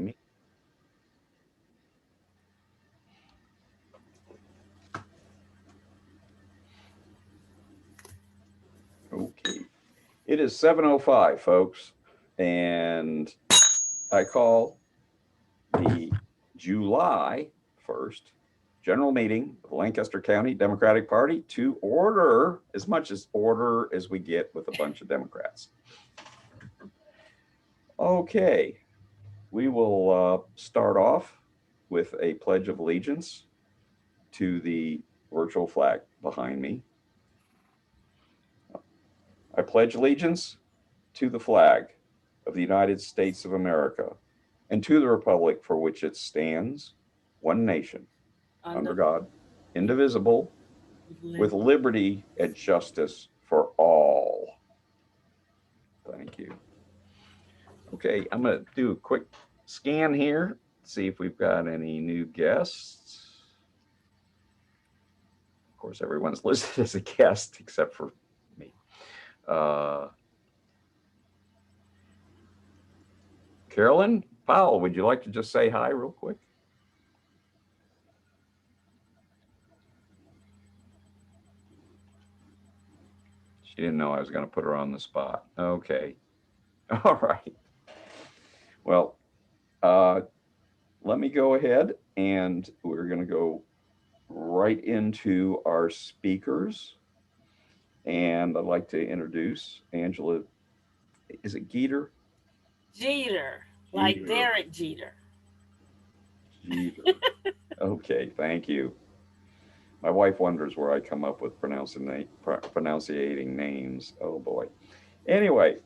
me. Okay. It is 7:05, folks, and I call the July 1st general meeting of the Lancaster County Democratic Party to order, as much as order as we get with a bunch of Democrats. Okay, we will start off with a pledge of allegiance to the virtual flag behind me. I pledge allegiance to the flag of the United States of America and to the republic for which it stands, one nation, under God, indivisible, with liberty and justice for all. Thank you. Okay, I'm going to do a quick scan here, see if we've got any new guests. Of course, everyone's listed as a guest except for me. Carolyn Powell, would you like to just say hi real quick? She didn't know I was going to put her on the spot. Okay. All right. Well, let me go ahead and we're going to go right into our speakers. And I'd like to introduce Angela. Is it Geeter? Jeter, like Derek Jeter. Jeter. Okay, thank you. My wife wonders where I come up with pronunciating names. Oh boy. Anyway,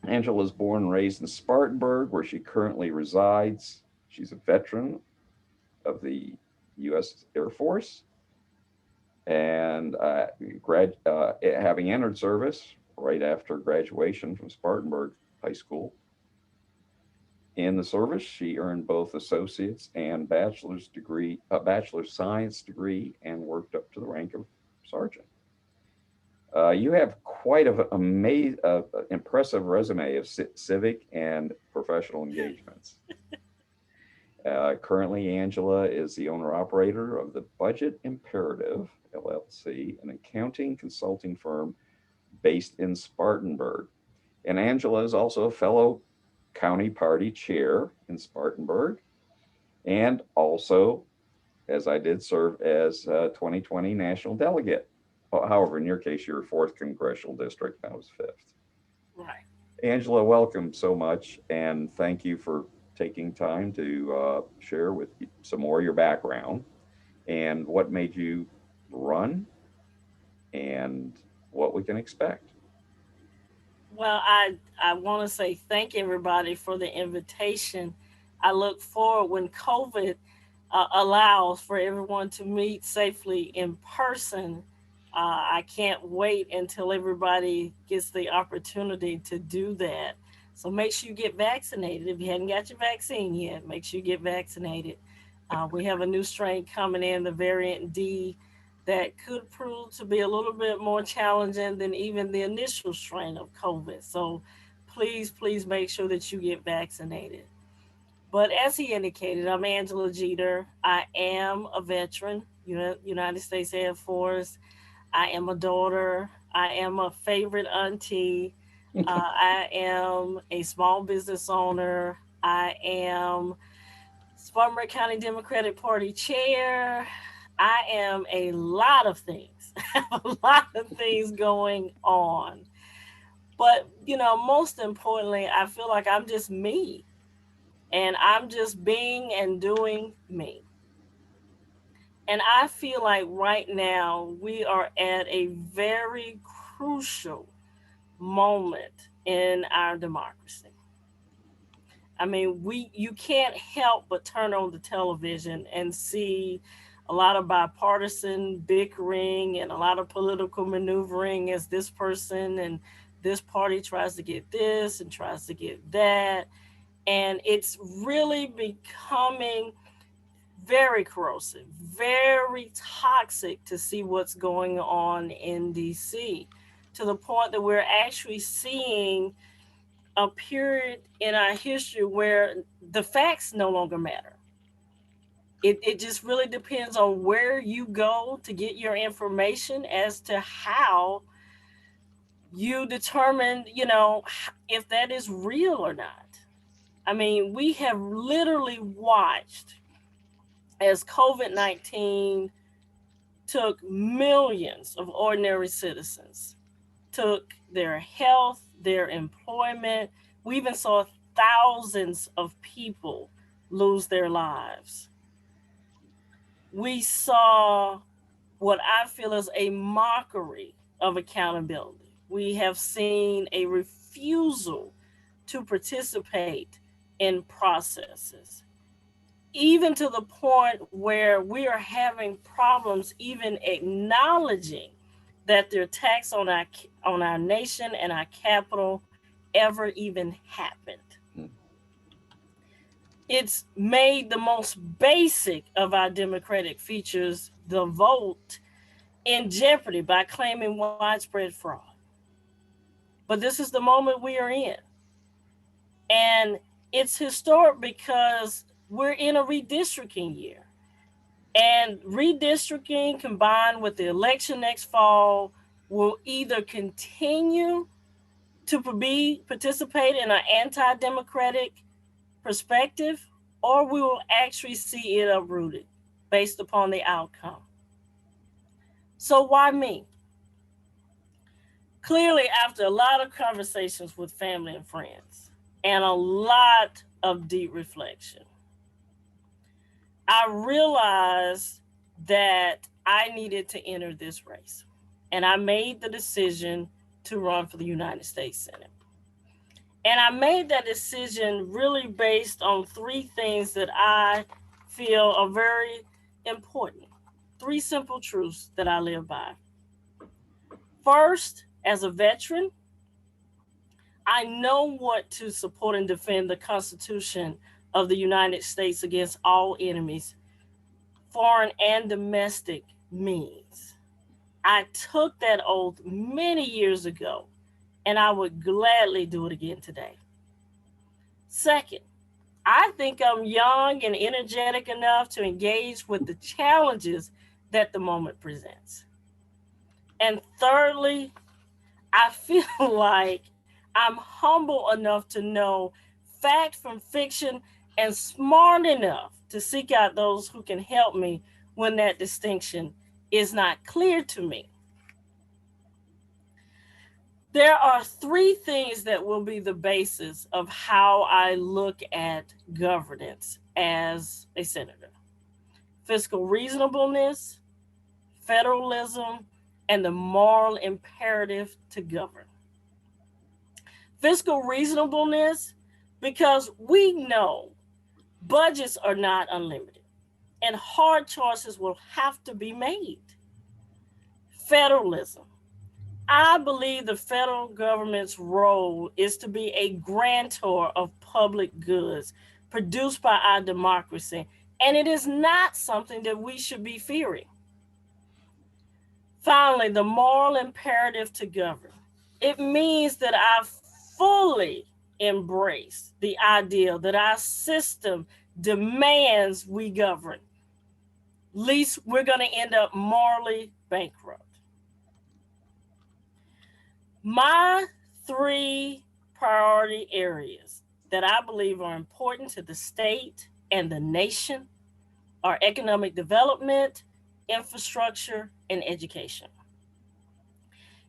Angela was born and raised in Spartanburg, where she currently resides. She's a veteran of the U.S. Air Force and having entered service right after graduation from Spartanburg High School. In the service, she earned both associate's and bachelor's science degree, and worked up to the rank of sergeant. You have quite an impressive resume of civic and professional engagements. Currently, Angela is the owner operator of the Budget Imperative LLC, an accounting consulting firm based in Spartanburg. And Angela is also a fellow county party chair in Spartanburg, and also, as I did, serve as a 2020 national delegate. However, in your case, you're fourth congressional district, and I was fifth. Right. Angela, welcome so much, and thank you for taking time to share with some more of your background and what made you run and what we can expect. Well, I want to say thank everybody for the invitation. I look forward when COVID allows for everyone to meet safely in person. I can't wait until everybody gets the opportunity to do that. So make sure you get vaccinated. If you hadn't got your vaccine yet, make sure you get vaccinated. We have a new strain coming in, the variant D, that could prove to be a little bit more challenging than even the initial strain of COVID. So please make sure that you get vaccinated. But as he indicated, I'm Angela Jeter. I am a veteran, United States Air Force. I am a daughter. I am a favorite auntie. I am a small business owner. I am Spartanburg County Democratic Party chair. I am a lot of things, a lot of things going on. But, most importantly, I feel like I'm just me, and I'm just being and doing me. And I feel like right now we are at a very crucial moment in our democracy. I mean, you can't help but turn on the television and see a lot of bipartisan bickering and a lot of political maneuvering as this person and this party tries to get this and tries to get that. And it's really becoming very corrosive, very toxic to see what's going on in DC, to the point that we're actually seeing a period in our history where the facts no longer matter. It just really depends on where you go to get your information as to how you determine, if that is real or not. I mean, we have literally watched as COVID 19 took millions of ordinary citizens, took their health, their employment. We even saw thousands of people lose their lives. We saw what I feel is a mockery of accountability. We have seen a refusal to participate in processes, even to the point where we are having problems even acknowledging that the attacks on our nation and our capital ever even happened. Mm. It's made the most basic of our democratic features, the vote, in jeopardy by claiming widespread fraud. But this is the moment we are in. And it's historic because we're in a redistricting year. And redistricting combined with the election next fall will either continue to be participate in an anti-democratic perspective, or we will actually see it uprooted based upon the outcome. So why me? Clearly, after a lot of conversations with family and friends and a lot of deep reflection, I realized that I needed to enter this race. And I made the decision to run for the United States Senate. And I made that decision really based on three things that I feel are very important. Three simple truths that I live by. First, as a veteran, I know what to support and defend the Constitution of the United States against all enemies, foreign and domestic means. I took that oath many years ago, and I would gladly do it again today. Second, I think I'm young and energetic enough to engage with the challenges that the moment presents. And thirdly, I feel like I'm humble enough to know fact from fiction and smart enough to seek out those who can help me when that distinction is not clear to me. There are three things that will be the basis of how I look at governance as a senator: fiscal reasonableness, federalism, and the moral imperative to govern. Fiscal reasonableness, because we know budgets are not unlimited and hard choices will have to be made. Federalism, I believe the federal government's role is to be a grantor of public goods produced by our democracy, and it is not something that we should be fearing. Finally, the moral imperative to govern. It means that I fully embrace the idea that our system demands we govern. Least we're going to end up morally bankrupt. My three priority areas that I believe are important to the state and the nation are economic development, infrastructure, and education.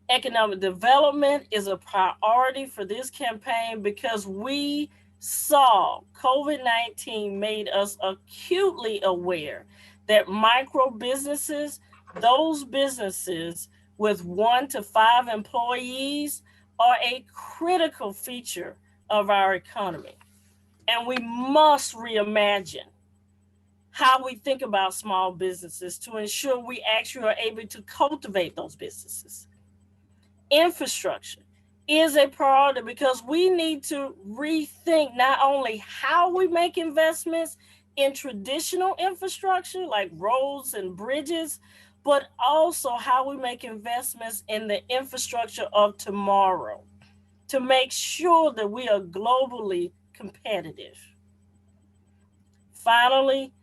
Economic development is a priority for this campaign because we saw COVID-19 made us acutely aware that micro businesses, those businesses with 1 to 5 employees, are a critical feature of our economy. And we must reimagine how we think about small businesses to ensure we actually are able to cultivate those businesses. Infrastructure is a priority because we need to rethink not only how we make investments in traditional infrastructure like roads and bridges, but also how we make investments in the infrastructure of tomorrow. to make sure that we are globally competitive. Finally,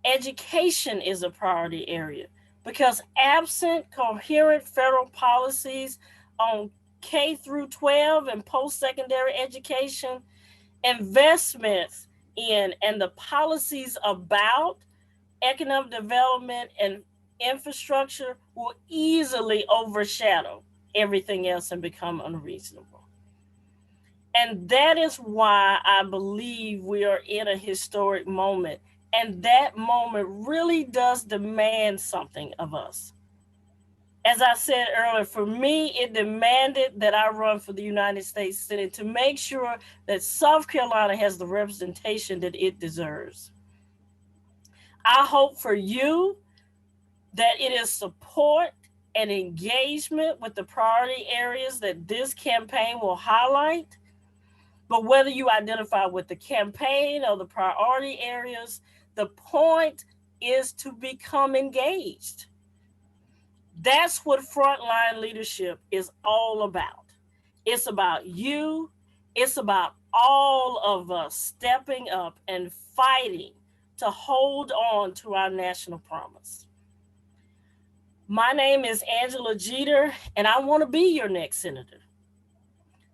education is a priority area because absent coherent federal policies on K through 12 and post secondary education, investments in and the policies about economic development and infrastructure will easily overshadow everything else and become unreasonable. And that is why I believe we are in a historic moment. And that moment really does demand something of us. As I said earlier, for me, it demanded that I run for the United States Senate to make sure that South Carolina has the representation that it deserves. I hope for you that it is support and engagement with the priority areas that this campaign will highlight. But whether you identify with the campaign or the priority areas, the point is to become engaged. That's what frontline leadership is all about. It's about you, it's about all of us stepping up and fighting to hold on to our national promise. My name is Angela Jeter, and I want to be your next senator.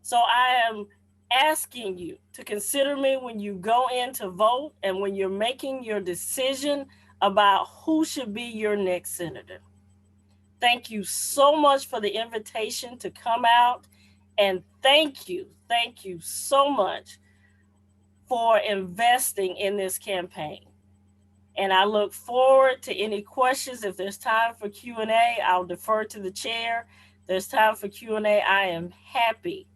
So I am asking you to consider me when you go in to vote and when you're making your decision about who should be your next senator. Thank you so much for the invitation to come out. And thank you so much for investing in this campaign. And I look forward to any questions. If there's time for Q&A, I'll defer to the chair. If there's time for Q&A, I am happy,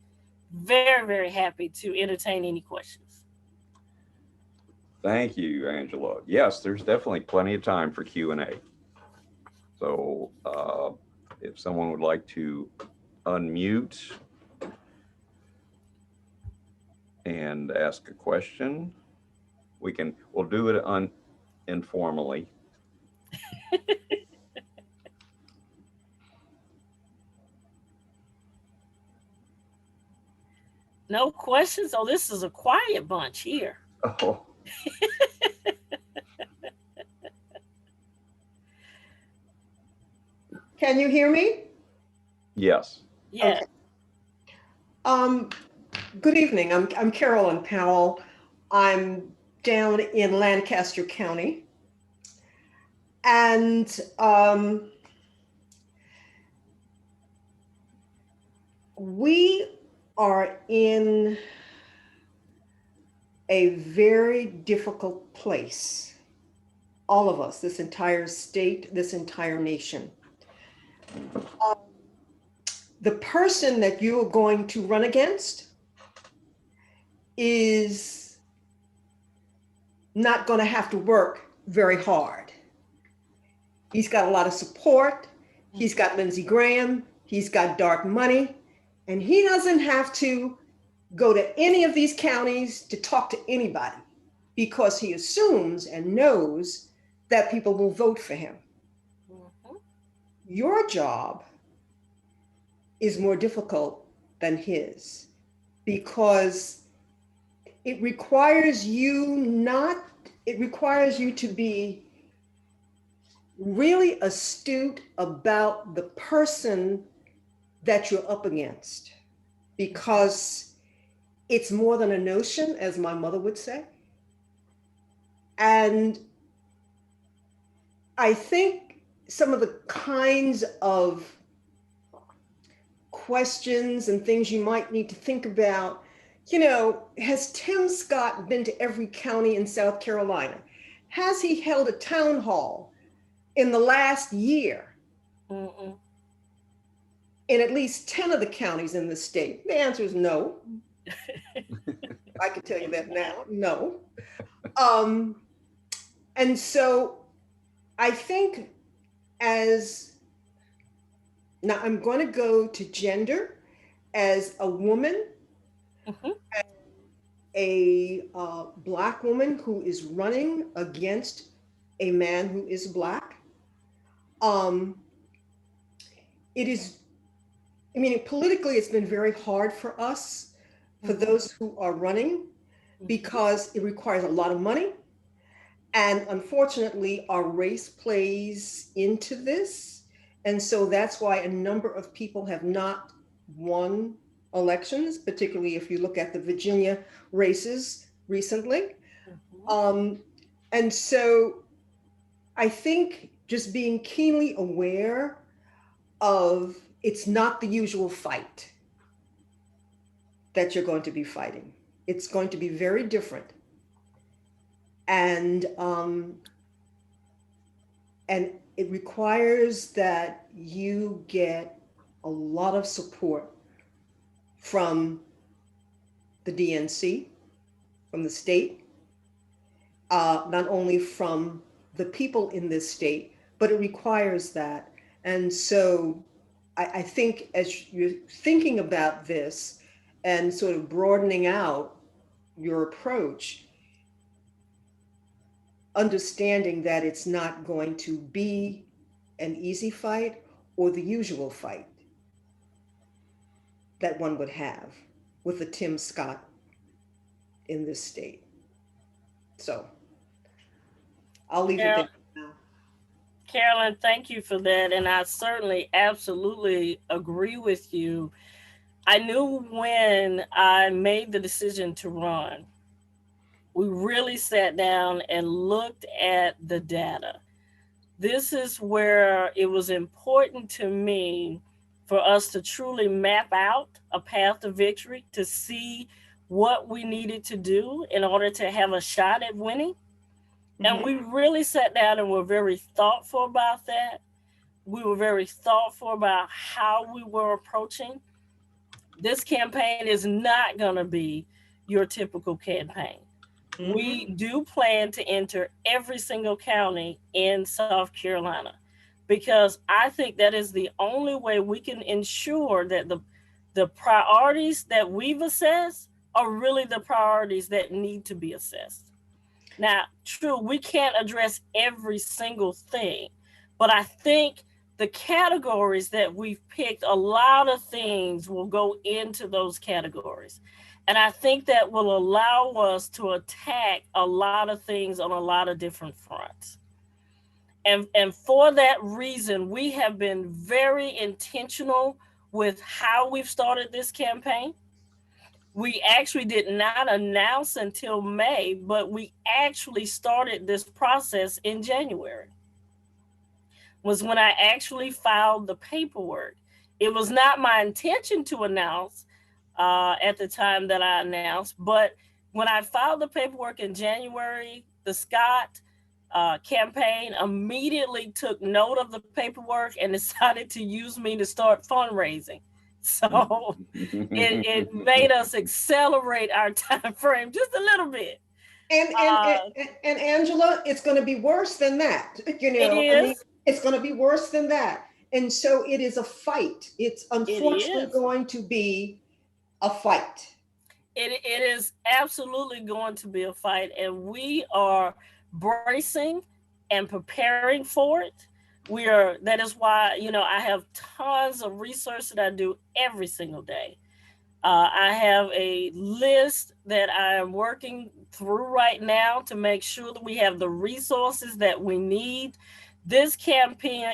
very, very happy to entertain any questions. Thank you, Angela. Yes, there's definitely plenty of time for Q&A. So if someone would like to unmute and ask a question, we'll do it informally. No questions? Oh, this is a quiet bunch here. Oh, Can you hear me? yes. Yeah. Okay. Um, Good evening. I'm Carolyn Powell. I'm down in Lancaster County, and we are in a very difficult place. All of us, this entire state, this entire nation. Um, the person that you are going to run against is not going to have to work very hard. He's got a lot of support. He's got Lindsey Graham. He's got dark money. And he doesn't have to go to any of these counties to talk to anybody because he assumes and knows that people will vote for him. Mhm. Your job is more difficult than his because it requires you to be really astute about the person that you're up against, because it's more than a notion, as my mother would say. And I think some of the kinds of questions and things you might need to think about, has Tim Scott been to every county in South Carolina? Has he held a town hall in the last year Mm-mm. in at least 10 of the counties in the state? The answer is no. I can tell you that now, no. And so I think now I'm going to go to gender as a woman, Mhm. a Black woman who is running against a man who is Black. Um, it is I mean, politically, it's been very hard for us, for those who are running, because it requires a lot of money. And unfortunately, our race plays into this. And so that's why a number of people have not won elections, particularly if you look at the Virginia races recently. Um, and so I think just being keenly aware of it's not the usual fight that you're going to be fighting. It's going to be very different. And and it requires that you get a lot of support from the DNC, from the state, not only from the people in this state, but it requires that. And so I think as you're thinking about this and sort of broadening out your approach, understanding that it's not going to be an easy fight or the usual fight that one would have with a Tim Scott in this state. So I'll leave it there now. Carolyn, thank you for that. And I certainly absolutely agree with you. I knew when I made the decision to run, we really sat down and looked at the data. This is where it was important to me for us to truly map out a path to victory, to see what we needed to do in order to have a shot at winning. And we really sat down and were very thoughtful about that. We were very thoughtful about how we were approaching. This campaign is not going to be your typical campaign. We do plan to enter every single county in South Carolina because I think that is the only way we can ensure that the priorities that we've assessed are really the priorities that need to be assessed. Now, true, we can't address every single thing, but I think the categories that we've picked, a lot of things will go into those categories. And I think that will allow us to attack a lot of things on a lot of different fronts. And for that reason, we have been very intentional with how we've started this campaign. We actually did not announce until May, but we actually started this process in January, was when I actually filed the paperwork. It was not my intention to announce at the time that I announced, but when I filed the paperwork in January, the Scott campaign immediately took note of the paperwork and decided to use me to start fundraising. So it made us accelerate our time frame just a little bit. And and Angela, it's going to be worse than that. You It know, I mean, is. it's going to be worse than that. And so it is a fight. It's It unfortunately is. going to be a fight. It is absolutely going to be a fight, and we are bracing and preparing for it. We are. That is why I have tons of research that I do every single day. I have a list that I am working through right now to make sure that we have the resources that we need. This campaign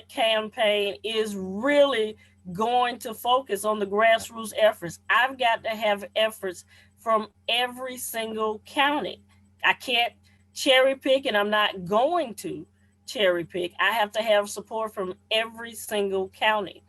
is really going to focus on the grassroots efforts. I've got to have efforts from every single county. I can't cherry pick, and I'm not going to cherry pick. I have to have support from every single county.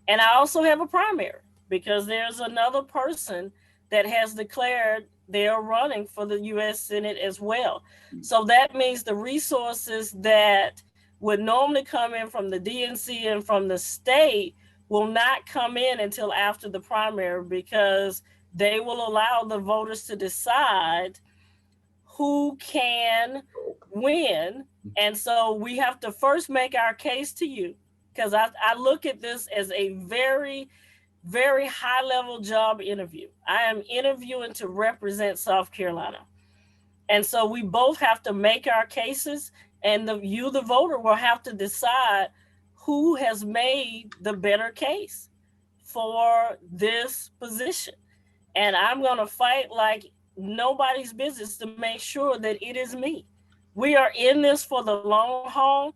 And I also have a primary because there's another person that has declared they're running for the U.S. Senate as well. So that means the resources that would normally come in from the DNC and from the state will not come in until after the primary, because they will allow the voters to decide who can win. And so we have to first make our case to you, because I look at this as a very, very high level job interview. I am interviewing to represent South Carolina. And so we both have to make our cases, and the voter, will have to decide who has made the better case for this position. And I'm going to fight like nobody's business to make sure that it is me. We are in this for the long haul.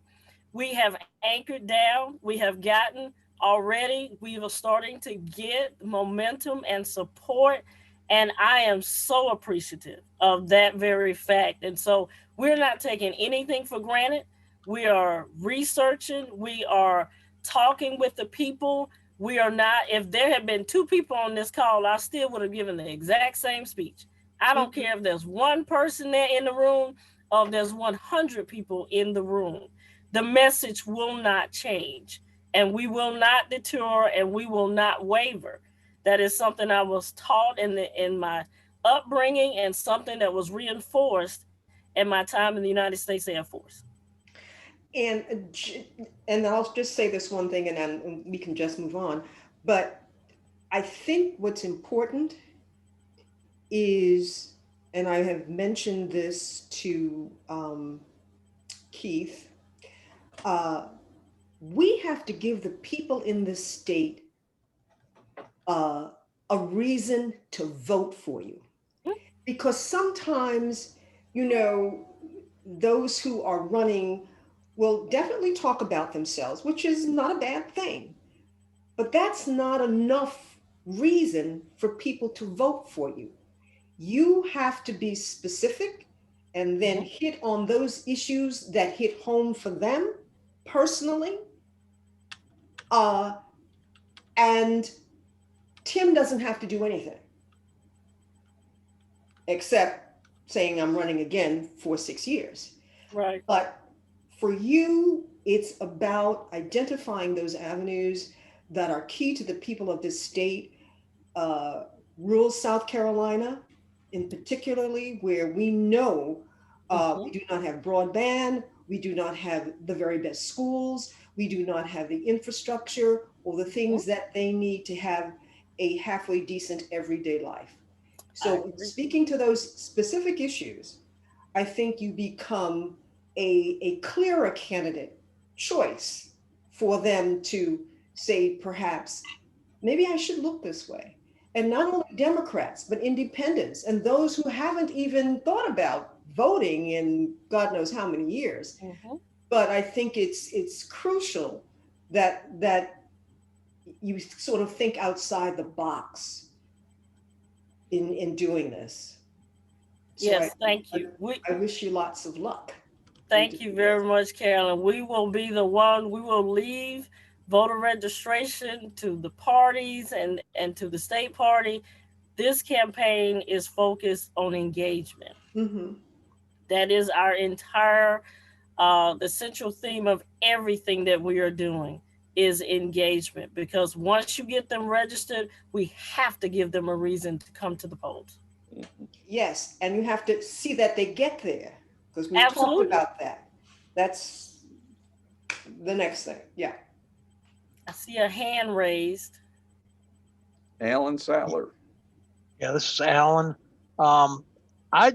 We have anchored down. We have gotten already, we are starting to get momentum and support. And I am so appreciative of that very fact. And so we're not taking anything for granted. We are researching, we are talking with the people. We are not, if there had been two people on this call, I still would have given the exact same speech. I don't care if there's one person there in the room or if there's 100 people in the room. The message will not change, and we will not deter, and we will not waver. That is something I was taught in my upbringing, and something that was reinforced in my time in the United States Air Force. And and I'll just say this one thing, and then we can just move on. But I think what's important is, and I have mentioned this to Keith, we have to give the people in this state uh, a reason to vote for you. Because sometimes, you know, those who are running will definitely talk about themselves, which is not a bad thing. But that's not enough reason for people to vote for you. You have to be specific and then hit on those issues that hit home for them personally. And Tim doesn't have to do anything except saying I'm running again for 6 years. Right. But for you, it's about identifying those avenues that are key to the people of this state, rural South Carolina, in particularly where we know we do not have broadband, we do not have the very best schools, we do not have the infrastructure or the things that they need to have a halfway decent everyday life. So speaking to those specific issues, I think you become a clearer candidate choice for them to say, perhaps, maybe I should look this way. And not only Democrats, but independents and those who haven't even thought about voting in God knows how many years. But I think it's crucial that you sort of think outside the box in doing this. So Yes, thank you. I wish you lots of luck. Thank you very much, Carolyn. We will be the one, we will leave voter registration to the parties and to the state party. This campaign is focused on engagement. That is our entire, the central theme of everything that we are doing is engagement. Because once you get them registered, we have to give them a reason to come to the polls. Yes, and you have to see that they get there, because we talked about that. That's the next thing. Yeah. I see a hand raised. Alan Sattler. Yeah, this is Alan. I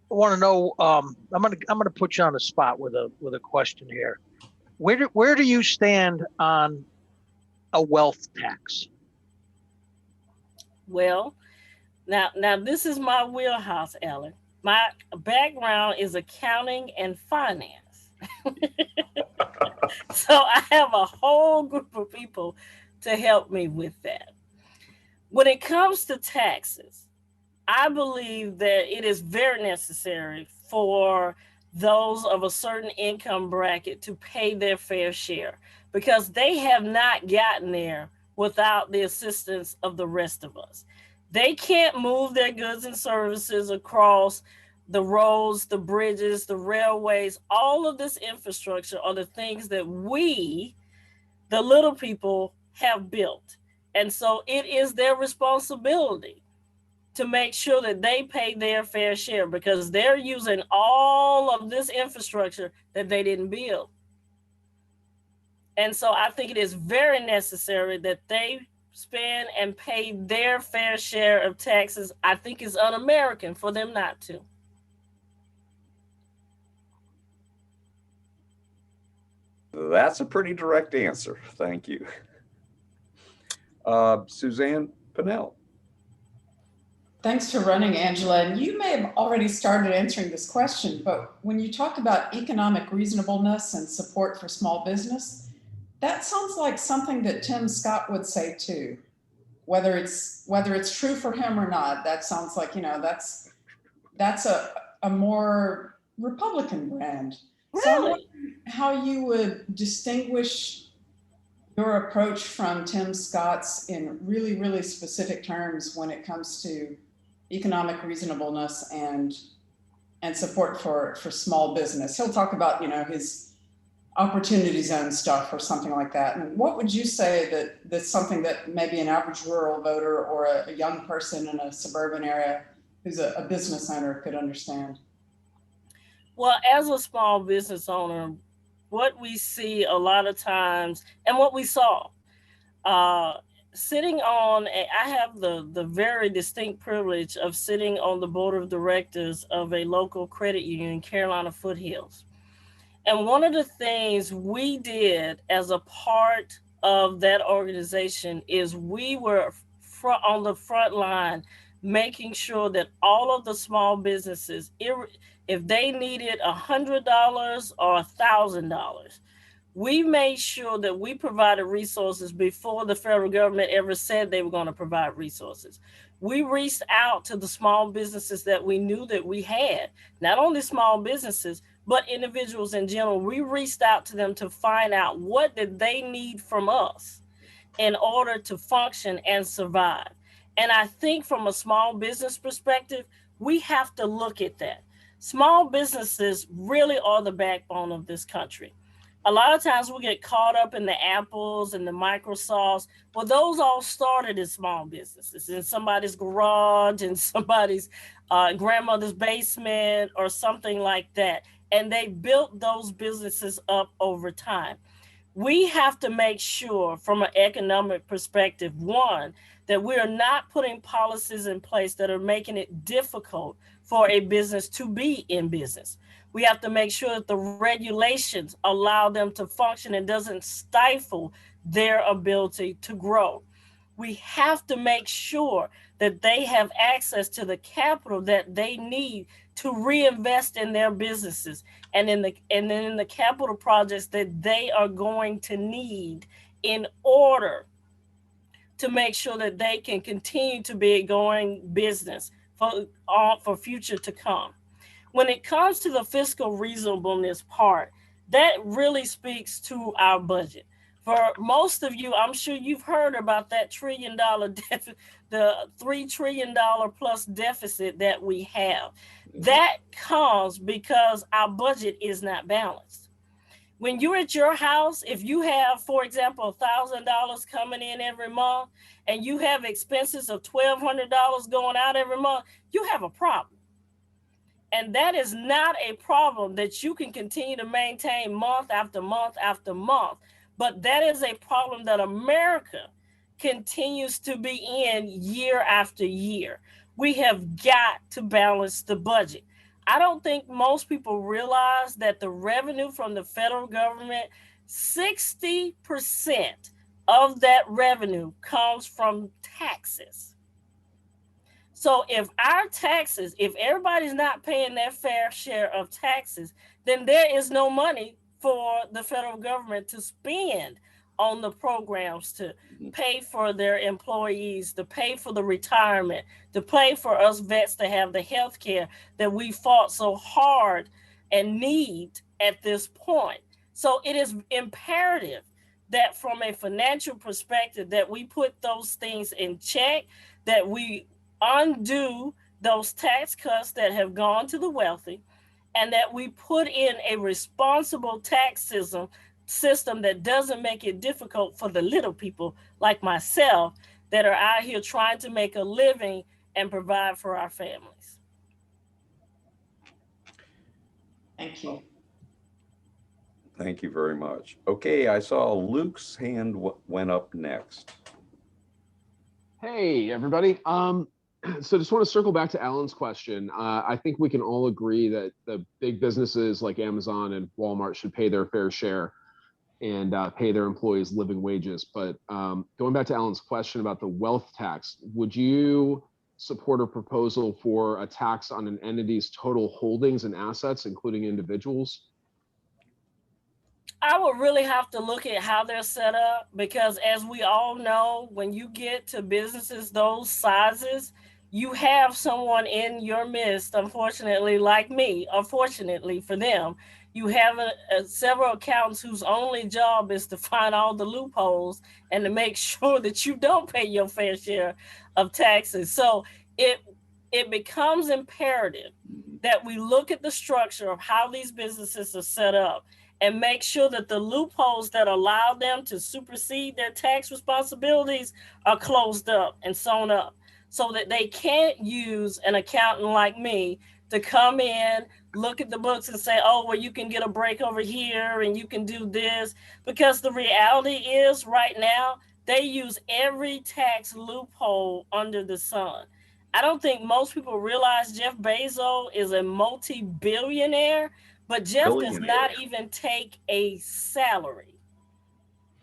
want to know. I'm gonna put you on the spot with a question here. Where do you stand on a wealth tax? Well, now this is my wheelhouse, Ellen. My background is accounting and finance. So I have a whole group of people to help me with that. When it comes to taxes, I believe that it is very necessary for those of a certain income bracket to pay their fair share, because they have not gotten there without the assistance of the rest of us. They can't move their goods and services across the roads, the bridges, the railways. All of this infrastructure are the things that we, the little people, have built. And so it is their responsibility to make sure that they pay their fair share, because they're using all of this infrastructure that they didn't build. And so I think it is very necessary that they spend and pay their fair share of taxes. I think it's un-American for them not to. That's a pretty direct answer. Thank you. Suzanne Pinnell. Thanks for running, Angela. And you may have already started answering this question, but when you talk about economic reasonableness and support for small business, that sounds like something that Tim Scott would say too. Whether it's true for him or not, that sounds like, that's a more Republican brand. Really? So I'm wondering how you would distinguish your approach from Tim Scott's in really, really specific terms when it comes to economic reasonableness and support for small business. He'll talk about, his opportunity zone stuff or something like that. And what would you say that's something that maybe an average rural voter or a young person in a suburban area who's a business owner could understand? Well, as a small business owner, what we see a lot of times and what we saw, I have the very distinct privilege of sitting on the board of directors of a local credit union, Carolina Foothills. And one of the things we did as a part of that organization is we were on the front line, making sure that all of the small businesses, if they needed $100 or $1,000, we made sure that we provided resources before the federal government ever said they were going to provide resources. We reached out to the small businesses that we knew that we had, not only small businesses, but individuals in general. We reached out to them to find out what did they need from us in order to function and survive. And I think from a small business perspective, we have to look at that. Small businesses really are the backbone of this country. A lot of times we get caught up in the Apples and the Microsofts. Well, those all started as small businesses in somebody's garage, in somebody's grandmother's basement or something like that. And they built those businesses up over time. We have to make sure from an economic perspective, one, that we are not putting policies in place that are making it difficult for a business to be in business. We have to make sure that the regulations allow them to function and doesn't stifle their ability to grow. We have to make sure that they have access to the capital that they need to reinvest in their businesses and then in the capital projects that they are going to need in order to make sure that they can continue to be a going business for future to come. When it comes to the fiscal reasonableness part, that really speaks to our budget. For most of you, I'm sure you've heard about that the $3 trillion plus deficit that we have. That comes because our budget is not balanced. When you're at your house, if you have, for example, $1,000 coming in every month and you have expenses of $1,200 going out every month, you have a problem. And that is not a problem that you can continue to maintain month after month after month. But that is a problem that America continues to be in year after year. We have got to balance the budget. I don't think most people realize that the revenue from the federal government, 60% of that revenue comes from taxes. So if everybody's not paying their fair share of taxes, then there is no money for the federal government to spend on the programs, to pay for their employees, to pay for the retirement, to pay for us vets to have the health care that we fought so hard and need at this point. So it is imperative that from a financial perspective that we put those things in check, that we undo those tax cuts that have gone to the wealthy, and that we put in a responsible tax system that doesn't make it difficult for the little people like myself that are out here trying to make a living and provide for our families. Thank you. Thank you very much. Okay, I saw Luke's hand went up next. Hey, everybody. So just want to circle back to Alan's question. I think we can all agree that the big businesses like Amazon and Walmart should pay their fair share. and pay their employees living wages. But going back to Alan's question about the wealth tax, would you support a proposal for a tax on an entity's total holdings and assets, including individuals? I would really have to look at how they're set up, because as we all know, when you get to businesses those sizes, you have someone in your midst, unfortunately, like me, unfortunately for them, you have several accountants whose only job is to find all the loopholes and to make sure that you don't pay your fair share of taxes. So it becomes imperative that we look at the structure of how these businesses are set up and make sure that the loopholes that allow them to supersede their tax responsibilities are closed up and sewn up, so that they can't use an accountant like me to come in, look at the books and say, oh, well, you can get a break over here and you can do this. Because the reality is right now, they use every tax loophole under the sun. I don't think most people realize Jeff Bezos is a multi-billionaire, but Jeff does not even take a salary.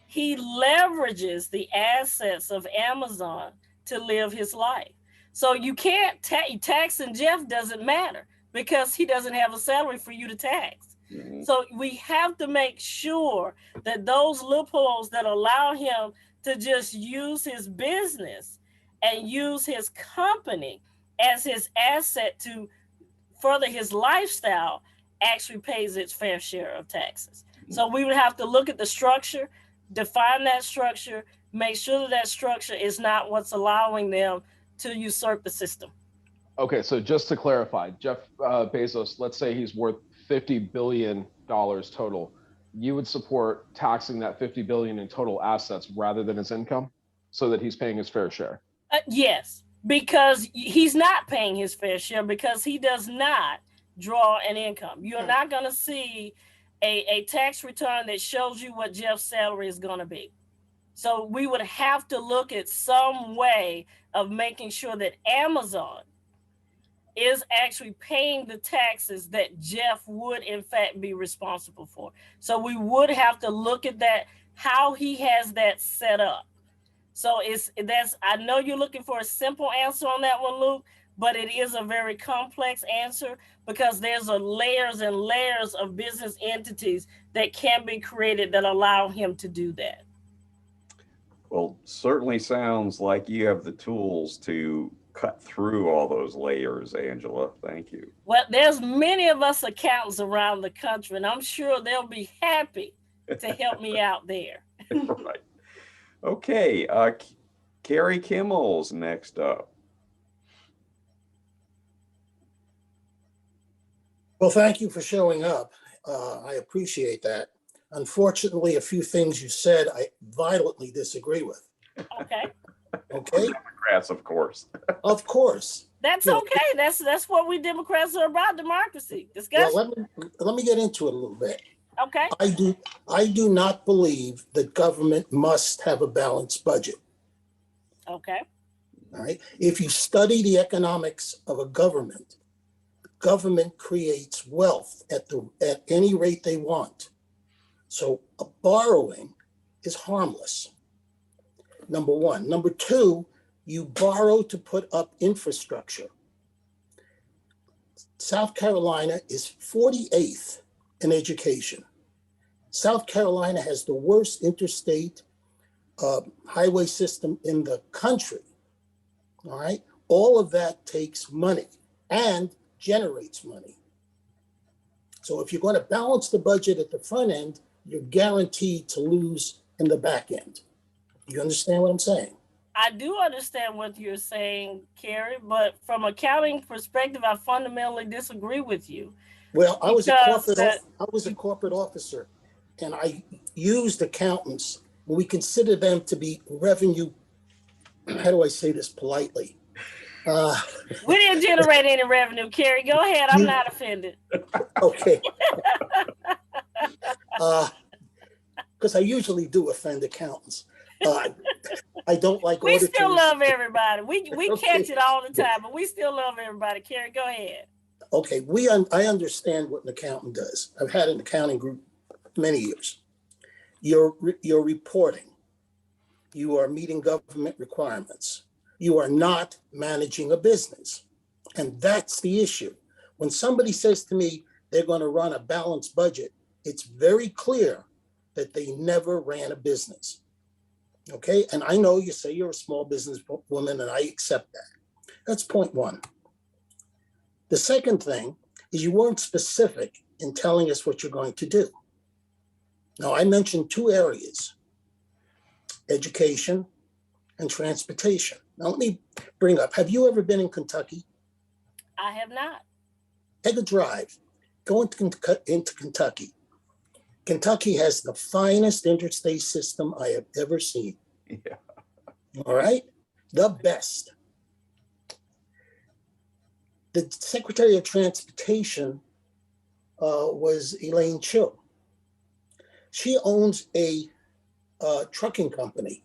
He leverages the assets of Amazon to live his life. So you can't taxing Jeff doesn't matter because he doesn't have a salary for you to tax. Mm-hmm. So we have to make sure that those loopholes that allow him to just use his business and use his company as his asset to further his lifestyle actually pays its fair share of taxes. Mm-hmm. So we would have to look at the structure, define that structure, make sure that that structure is not what's allowing them to usurp the system. Okay, so just to clarify, Jeff Bezos, let's say he's worth $50 billion total. You would support taxing that $50 billion in total assets rather than his income so that he's paying his fair share? Yes, because he's not paying his fair share because he does not draw an income. You're not going to see a tax return that shows you what Jeff's salary is going to be. So we would have to look at some way of making sure that Amazon is actually paying the taxes that Jeff would in fact be responsible for. So we would have to look at that, how he has that set up. So I know you're looking for a simple answer on that one, Luke, but it is a very complex answer because there's layers and layers of business entities that can be created that allow him to do that. Well, certainly sounds like you have the tools to cut through all those layers, Angela. Thank you. Well, there's many of us accountants around the country, and I'm sure they'll be happy to help me out there. Right. Okay. Carrie Kimmel's next up. Well, thank you for showing up. I appreciate that. Unfortunately, a few things you said I violently disagree with. Okay. Okay. Democrats, of course. Of course. That's okay. That's what we Democrats are about, democracy. Discussion. Well, let me get into it a little bit. Okay. I do not believe that government must have a balanced budget. Okay. All right. If you study the economics of a government creates wealth at any rate they want. So borrowing is harmless. Number one. Number two, you borrow to put up infrastructure. South Carolina is 48th in education. South Carolina has the worst interstate highway system in the country. All right. All of that takes money and generates money. So if you're going to balance the budget at the front end, you're guaranteed to lose in the back end. You understand what I'm saying? I do understand what you're saying, Carrie, but from an accounting perspective, I fundamentally disagree with you. Well, I was a corporate officer, and I used accountants. We consider them to be revenue. How do I say this politely? We didn't generate any revenue, Carrie. Go ahead. I'm not offended. Okay. Because I usually do offend accountants. I don't like we auditors. Still love everybody. We okay. Catch it all the time, but we still love everybody. Carrie, go ahead. Okay, I understand what an accountant does. I've had an accounting group many years. You're reporting. You are meeting government requirements. You are not managing a business. And that's the issue. When somebody says to me they're going to run a balanced budget, it's very clear that they never ran a business. Okay, and I know you say you're a small business woman, and I accept that. That's point one. The second thing is you weren't specific in telling us what you're going to do. Now, I mentioned two areas, education and transportation. Now, let me bring up, have you ever been in Kentucky? I have not. Take a drive, go into Kentucky. Kentucky has the finest interstate system I have ever seen. Yeah. All right? The best. The Secretary of Transportation was Elaine Chill. She owns a trucking company,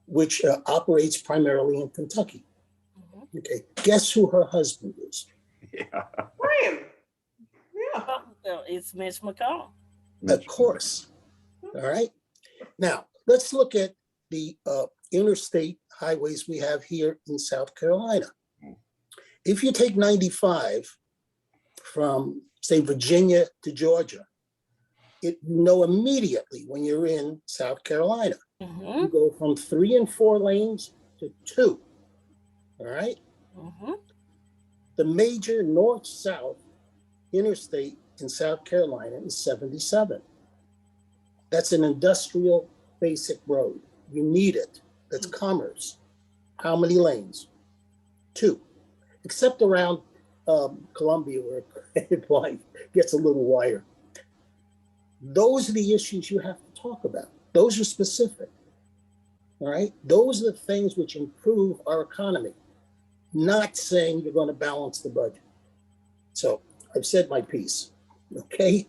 which operates primarily in Kentucky. Mm-hmm. Okay, guess who her husband is? Yeah. Graham. Yeah. Well, it's Mitch McConnell. Of course. All right. Now, let's look at the interstate highways we have here in South Carolina. If you take 95 from, say, Virginia to Georgia, you know immediately when you're in South Carolina. Mm-hmm. You go from 3 and 4 lanes to 2. All right. Mm-hmm. The major north-south interstate in South Carolina is 77. That's an industrial basic road. You need it. That's commerce. How many lanes? 2, except around Columbia where it gets a little wider. Those are the issues you have to talk about. Those are specific. All right. Those are the things which improve our economy, not saying you're going to balance the budget. So I've said my piece. Okay.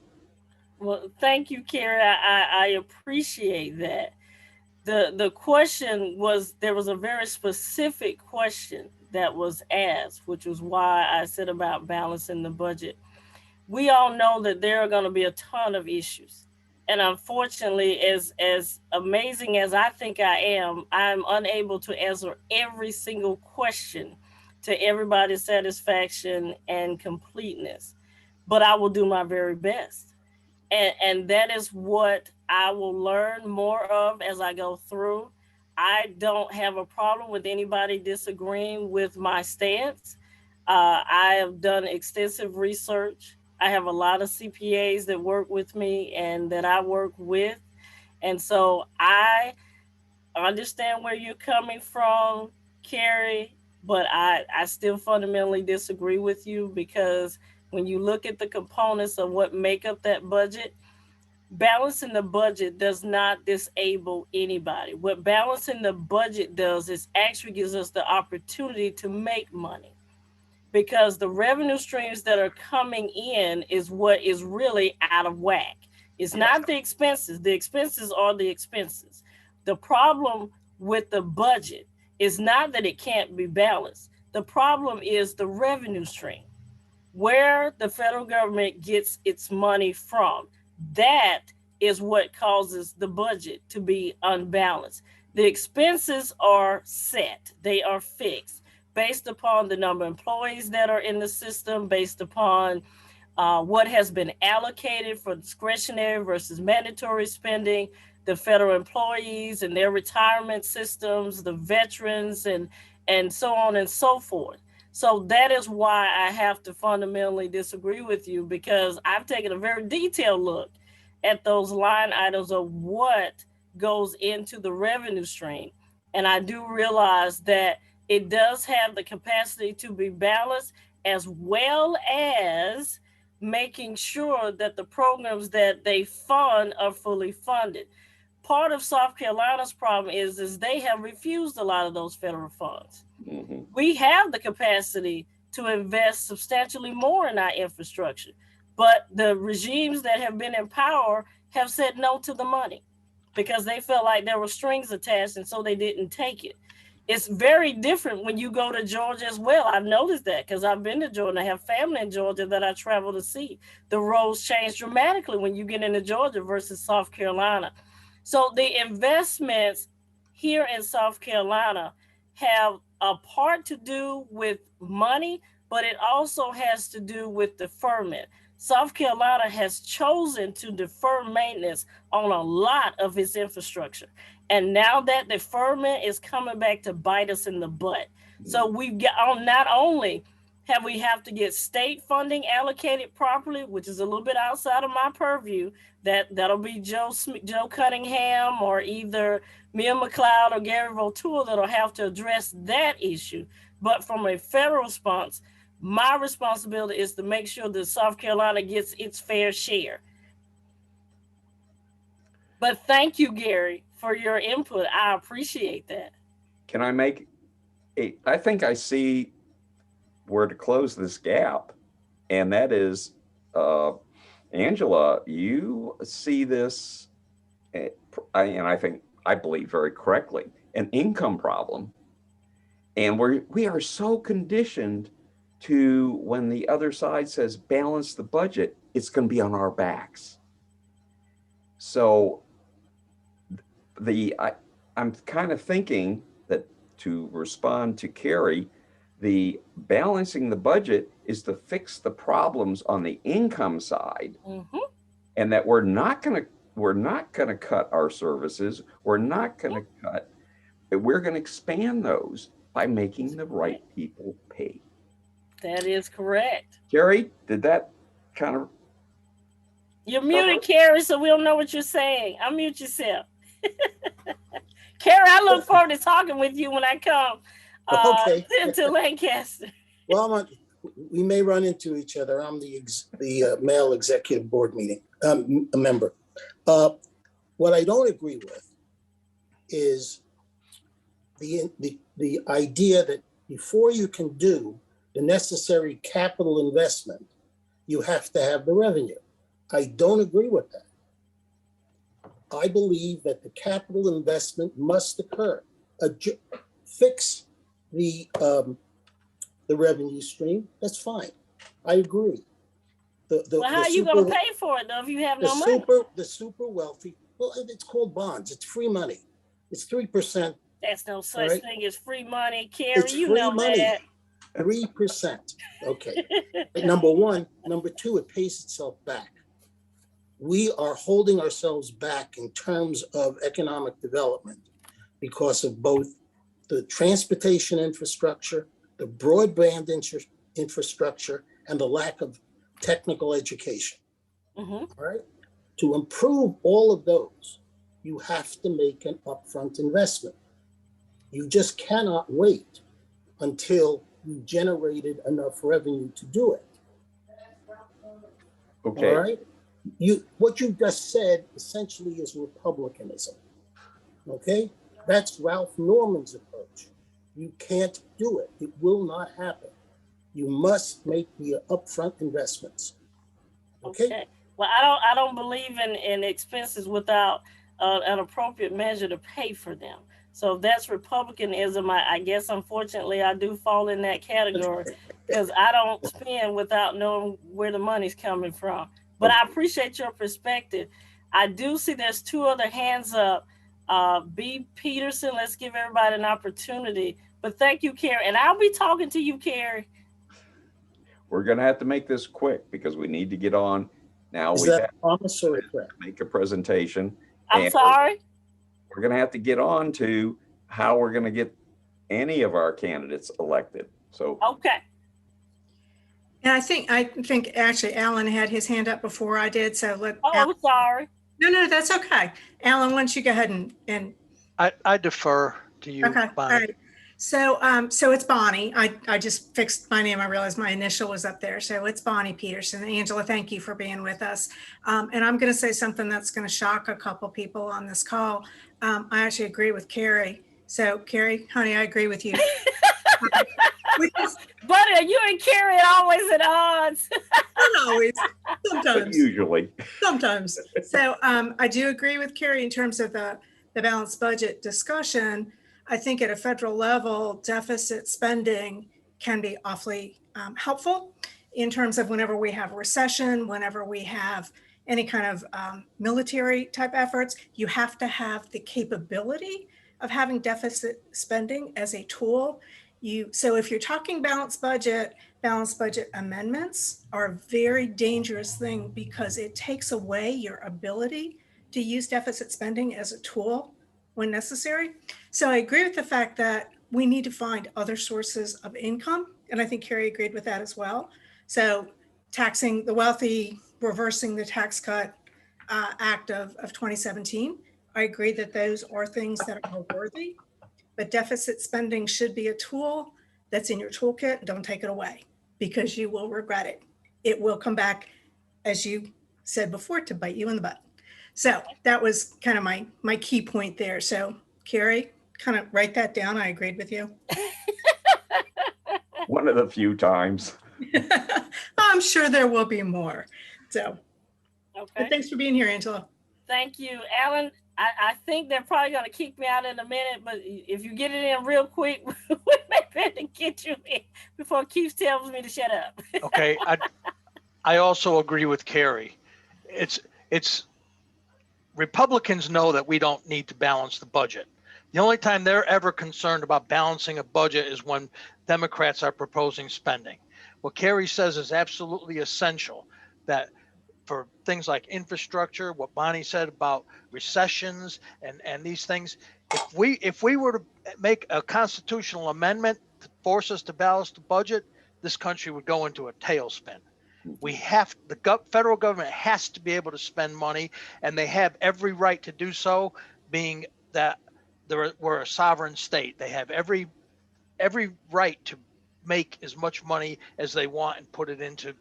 Well, thank you, Kerry. I appreciate that. The question was, there was a very specific question that was asked, which was why I said about balancing the budget. We all know that there are going to be a ton of issues. And unfortunately, as amazing as I think I am, I'm unable to answer every single question to everybody's satisfaction and completeness. But I will do my very best. And that is what I will learn more of as I go through. I don't have a problem with anybody disagreeing with my stance. I have done extensive research. I have a lot of CPAs that work with me and that I work with. And so I understand where you're coming from, Carrie, but I still fundamentally disagree with you, because when you look at the components of what make up that budget, balancing the budget does not disable anybody. What balancing the budget does is actually gives us the opportunity to make money, because the revenue streams that are coming in is what is really out of whack. It's not the expenses. The expenses are the expenses. The problem with the budget is not that it can't be balanced. The problem is the revenue stream, where the federal government gets its money from. That is what causes the budget to be unbalanced. The expenses are set. They are fixed based upon the number of employees that are in the system, based upon what has been allocated for discretionary versus mandatory spending, the federal employees and their retirement systems, the veterans, and so on and so forth. So that is why I have to fundamentally disagree with you, because I've taken a very detailed look at those line items of what goes into the revenue stream. And I do realize that it does have the capacity to be balanced, as well as making sure that the programs that they fund are fully funded. Part of South Carolina's problem is they have refused a lot of those federal funds. Mm-hmm. We have the capacity to invest substantially more in our infrastructure, but the regimes that have been in power have said no to the money because they felt like there were strings attached, and so they didn't take it. It's very different when you go to Georgia as well. I've noticed that because I've been to Georgia. I have family in Georgia that I travel to see. The roads change dramatically when you get into Georgia versus South Carolina. So the investments here in South Carolina have a part to do with money, but it also has to do with deferment. South Carolina has chosen to defer maintenance on a lot of its infrastructure. And now that deferment is coming back to bite us in the butt. So we've got on not only have to get state funding allocated properly, which is a little bit outside of my purview. That'll be Joe Cunningham or either Mia McLeod or Gary Votul that'll have to address that issue. But from a federal response, my responsibility is to make sure that South Carolina gets its fair share. But thank you, Gary, for your input. I appreciate that. Can I make I think I see where to close this gap, and that is, Angela, you see this, and I believe very correctly, an income problem. And we are so conditioned to, when the other side says balance the budget, it's going to be on our backs. So I'm kind of thinking that, to respond to Carrie, the balancing the budget is to fix the problems on the income side, and that we're not going to cut our services. We're going to expand those by making the right people pay. That is correct. Carrie, did that kind of? You're muted, Carrie, so we don't know what you're saying. Unmute yourself. Carrie, I look forward to talking with you when I come to Lancaster. Well, we may run into each other. I'm the male executive board meeting a member. What I don't agree with is the idea that before you can do the necessary capital investment, you have to have the revenue. I don't agree with that. I believe that the capital investment must occur. Fix the revenue stream. That's fine. I agree. Well, how are you going to pay for it though if you have no money? The super wealthy. Well, it's called bonds. It's free money. It's 3%. There's no such thing as free money, Carrie. You know that. 3%. Okay. Number one. Number two, it pays itself back. We are holding ourselves back in terms of economic development because of both the transportation infrastructure, the broadband infrastructure, and the lack of technical education. All right? To improve all of those, you have to make an upfront investment. You just cannot wait until you generated enough revenue to do it. Okay. All right? What you just said essentially is republicanism. Okay? That's Ralph Norman's approach. You can't do it. It will not happen. You must make the upfront investments. Okay? Well, I don't believe in expenses without an appropriate measure to pay for them. So that's republicanism. I guess, unfortunately, I do fall in that category because I don't spend without knowing where the money's coming from. But I appreciate your perspective. I do see there's two other hands up. B. Peterson, let's give everybody an opportunity. But thank you, Carrie. And I'll be talking to you, Carrie. We're going to have to make this quick because we need to get on. Now Is we that have promissory to make a presentation. I'm sorry? We're going to have to get on to how we're going to get any of our candidates elected. So okay. And I think actually Alan had his hand up before I did. So I'm sorry. No, that's okay. Alan, why don't you go ahead and I defer to you. Okay. Bonnie. All right. So it's Bonnie. I just fixed my name. I realized my initial was up there. So it's Bonnie Peterson. Angela, thank you for being with us. And I'm going to say something that's going to shock a couple people on this call. I actually agree with Carrie. So Carrie, honey, I agree with you. Buddy, you and Carrie are always at odds. Not always. Sometimes. But usually. Sometimes. So I do agree with Carrie in terms of the balanced budget discussion. I think at a federal level, deficit spending can be awfully helpful in terms of whenever we have a recession, whenever we have any kind of military type efforts, you have to have the capability of having deficit spending as a tool. So if you're talking balanced budget amendments are a very dangerous thing because it takes away your ability to use deficit spending as a tool when necessary. So I agree with the fact that we need to find other sources of income. And I think Carrie agreed with that as well. So taxing the wealthy, reversing the Tax Cut Act of 2017. I agree that those are things that are worthy, but deficit spending should be a tool that's in your toolkit. Don't take it away because you will regret it. It will come back, as you said before, to bite you in the butt. So that was kind of my key point there. So Carrie, kind of write that down. I agreed with you. One of the few times. I'm sure there will be more. So, Okay. but thanks for being here, Angela. Thank you, Alan. I think they're probably going to kick me out in a minute, but if you get it in real quick, we may be able to get you in before Keith tells me to shut up. Okay, I also agree with Carrie. It's Republicans know that we don't need to balance the budget. The only time they're ever concerned about balancing a budget is when Democrats are proposing spending. What Carrie says is absolutely essential, that for things like infrastructure, what Bonnie said about recessions and these things, if we were to make a constitutional amendment to force us to balance the budget, this country would go into a tailspin. The federal government has to be able to spend money, and they have every right to do so, being that we're a sovereign state. They have every right to make as much money as they want and put it into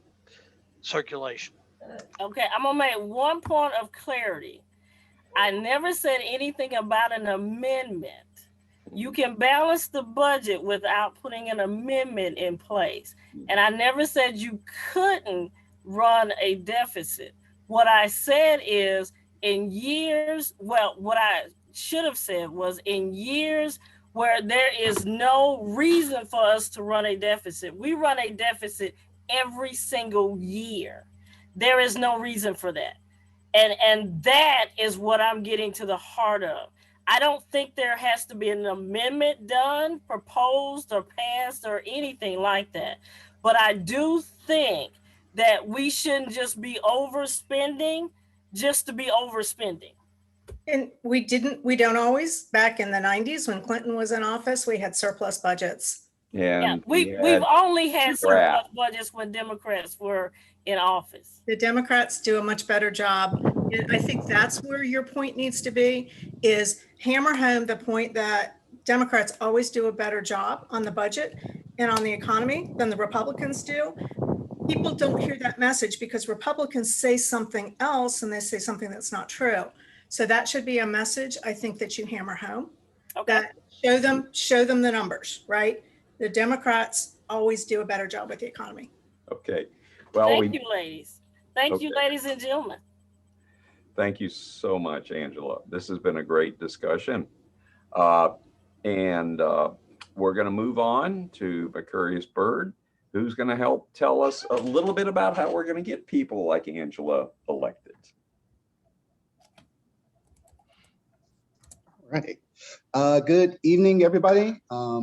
circulation. Okay, I'm gonna make one point of clarity. I never said anything about an amendment. You can balance the budget without putting an amendment in place. And I never said you couldn't run a deficit. What I said is in years, well, what I should have said was in years where there is no reason for us to run a deficit. We run a deficit every single year. There is no reason for that. And that is what I'm getting to the heart of. I don't think there has to be an amendment done, proposed, or passed, or anything like that. But I do think that we shouldn't just be overspending just to be overspending. And we don't always. Back in the 90s when Clinton was in office, we had surplus budgets. And we've only had surplus budgets when Democrats were in office. The Democrats do a much better job. And I think that's where your point needs to be, is hammer home the point that Democrats always do a better job on the budget and on the economy than the Republicans do. People don't hear that message because Republicans say something else and they say something that's not true. So that should be a message, I think, that you hammer home. Okay. That show them the numbers, right? The Democrats always do a better job with the economy. Okay. Well, thank you, ladies. Thank you, ladies and gentlemen. Thank you so much, Angela. This has been a great discussion. And we're going to move on to Vicarious Bird, who's going to help tell us a little bit about how we're going to get people like Angela elected. All right. Good evening, everybody.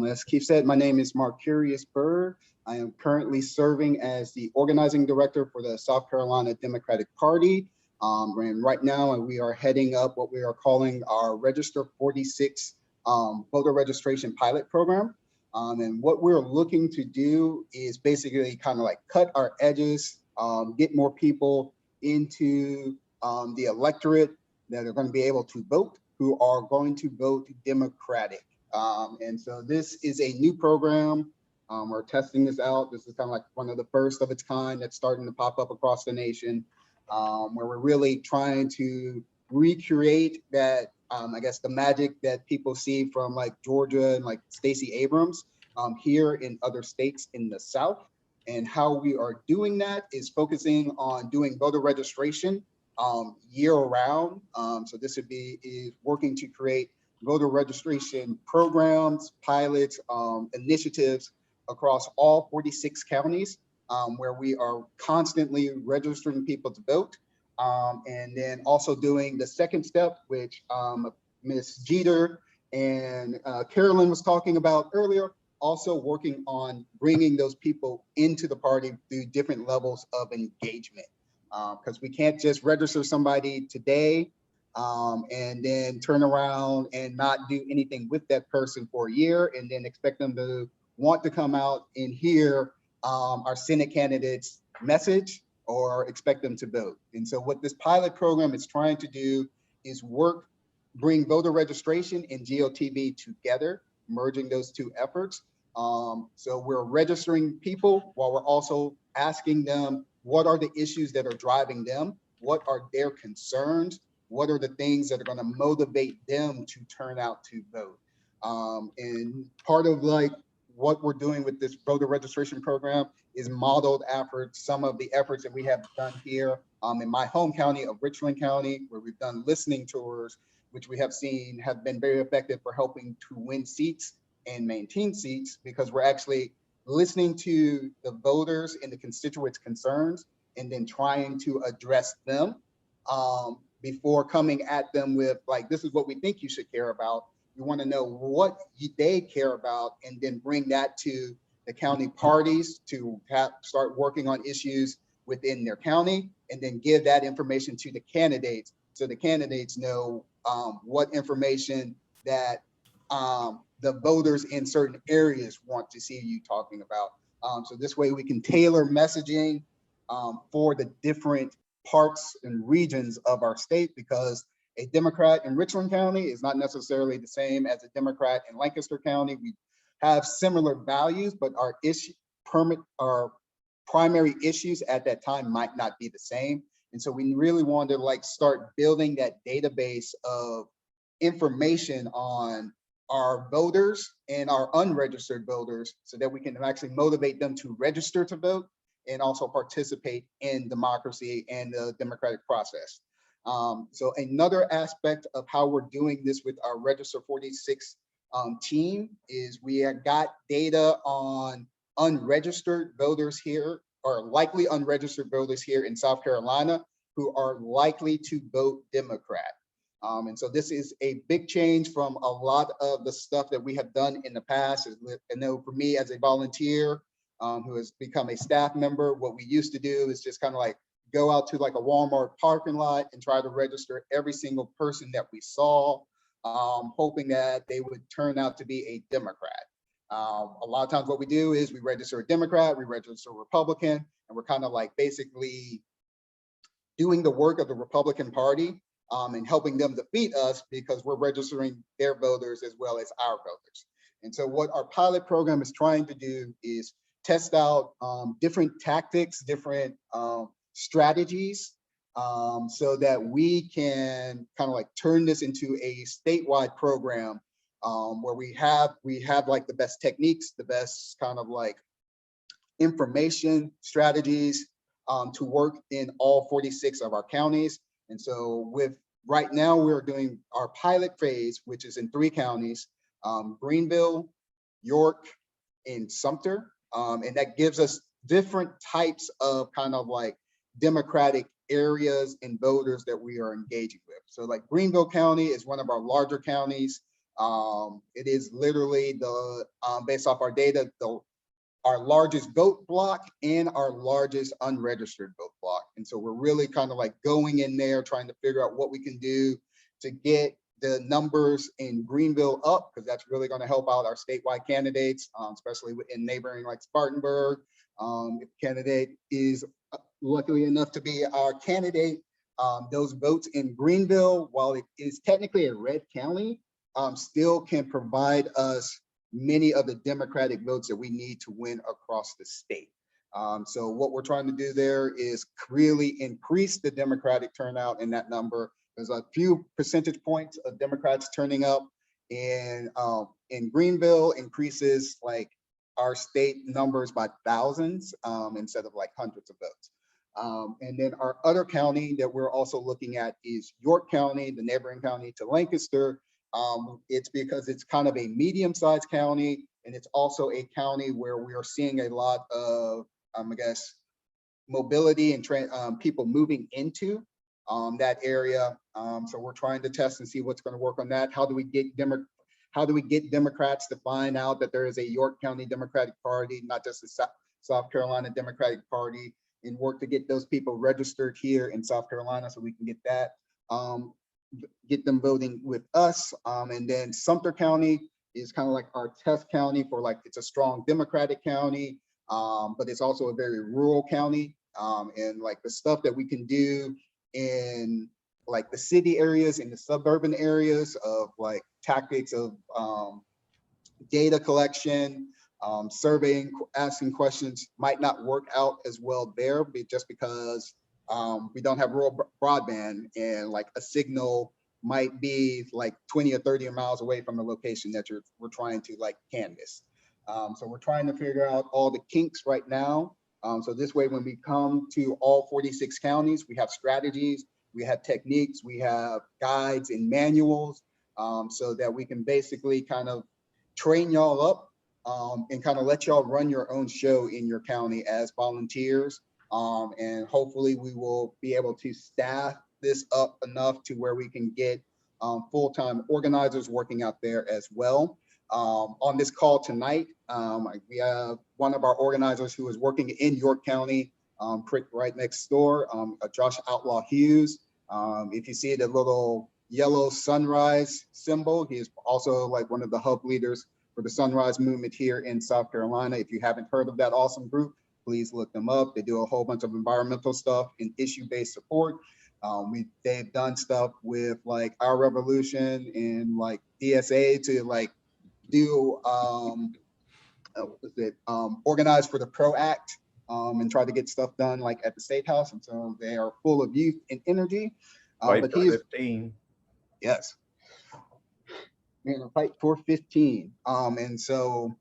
As Keith said, my name is Vicarious Bird. I am currently serving as the organizing director for the South Carolina Democratic Party. And right now we are heading up what we are calling our Register 46 voter registration pilot program. And what we're looking to do is basically kind of like cut our edges, get more people into the electorate that are going to be able to vote, who are going to vote Democratic. And so this is a new program. We're testing this out. This is kind of like one of the first of its kind that's starting to pop up across the nation, where we're really trying to recreate that, I guess, the magic that people see from like Georgia and like Stacey Abrams here in other states in the South. And how we are doing that is focusing on doing voter registration year round. So this would be working to create voter registration programs, pilots, initiatives across all 46 counties, where we are constantly registering people to vote. And then also doing the second step, which Ms. Jeter and Carolyn was talking about earlier, also working on bringing those people into the party through different levels of engagement. Because we can't just register somebody today and then turn around and not do anything with that person for a year and then expect them to want to come out and hear our Senate candidates' message or expect them to vote. And so what this pilot program is trying to do is bring voter registration and GOTV together, merging those two efforts. So we're registering people while we're also asking them what are the issues that are driving them, what are their concerns, what are the things that are going to motivate them to turn out to vote. And part of like what we're doing with this voter registration program is modeled after some of the efforts that we have done here in my home county of Richland County, where we've done listening tours, which we have seen have been very effective for helping to win seats and maintain seats, because we're actually listening to the voters and the constituents' concerns and then trying to address them before coming at them with like, this is what we think you should care about. We want to know what they care about and then bring that to the county parties to start working on issues within their county and then give that information to the candidates so the candidates know what information that the voters in certain areas want to see you talking about. So this way we can tailor messaging for the different parts and regions of our state, because a Democrat in Richland County is not necessarily the same as a Democrat in Lancaster County. We have similar values, but our primary issues at that time might not be the same. And so we really wanted to like start building that database of information on our voters and our unregistered voters so that we can actually motivate them to register to vote and also participate in democracy and the democratic process. So another aspect of how we're doing this with our Register 46 team is we have got data on unregistered voters here, or likely unregistered voters here in South Carolina who are likely to vote Democrat. And so this is a big change from a lot of the stuff that we have done in the past. I know for me as a volunteer who has become a staff member, what we used to do is just kind of like go out to like a Walmart parking lot and try to register every single person that we saw, hoping that they would turn out to be a Democrat. A lot of times what we do is we register a Democrat, we register a Republican, and we're kind of like basically doing the work of the Republican Party and helping them defeat us because we're registering their voters as well as our voters. And so what our pilot program is trying to do is test out different tactics, different strategies so that we can kind of like turn this into a statewide program where we have like the best techniques, the best kind of like information strategies to work in all 46 of our counties. And so with right now we're doing our pilot phase, which is in 3 counties, Greenville, York, and Sumter. And that gives us different types of kind of like Democratic areas and voters that we are engaging with. So like Greenville County is one of our larger counties. It is literally the, based off our data, our largest vote block and our largest unregistered vote block. And so we're really kind of like going in there, trying to figure out what we can do to get the numbers in Greenville up, because that's really going to help out our statewide candidates, especially in neighboring like Spartanburg. If candidate is lucky enough to be our candidate, those votes in Greenville, while it is technically a red county, still can provide us many of the Democratic votes that we need to win across the state. So what we're trying to do there is really increase the Democratic turnout in that number. There's a few percentage points of Democrats turning up in Greenville increases like our state numbers by thousands instead of like hundreds of votes. And then our other county that we're also looking at is York County, the neighboring county to Lancaster. It's because it's kind of a medium-sized county, and it's also a county where we are seeing a lot of, I guess, mobility and people moving into that area. So we're trying to test and see what's going to work on that. How do we get Democrats to find out that there is a York County Democratic Party, not just a South Carolina Democratic Party, and work to get those people registered here in South Carolina so we can get that, get them voting with us. And then Sumter County is kind of like our test county for, like, it's a strong Democratic county, but it's also a very rural county. And like the stuff that we can do in like the city areas, in the suburban areas of like tactics of data collection, surveying, asking questions might not work out as well there, just because we don't have rural broadband, and like a signal might be like 20 or 30 miles away from the location that we're trying to like canvas. So we're trying to figure out all the kinks right now. So this way, when we come to all 46 counties, we have strategies, we have techniques, we have guides and manuals, so that we can basically kind of train y'all up and kind of let y'all run your own show in your county as volunteers. And hopefully we will be able to staff this up enough to where we can get full-time organizers working out there as well. On this call tonight, we have one of our organizers who is working in York County, right next door, Josh Outlaw Hughes. If you see the little yellow sunrise symbol, he is also like one of the hub leaders for the Sunrise Movement here in South Carolina. If you haven't heard of that awesome group, please look them up. They do a whole bunch of environmental stuff and issue-based support. They've done stuff with like Our Revolution and like DSA to like do organize for the PRO Act and try to get stuff done like at the State House. And so they are full of youth and energy. Fight for 15. Yes. We're gonna fight for 15. And so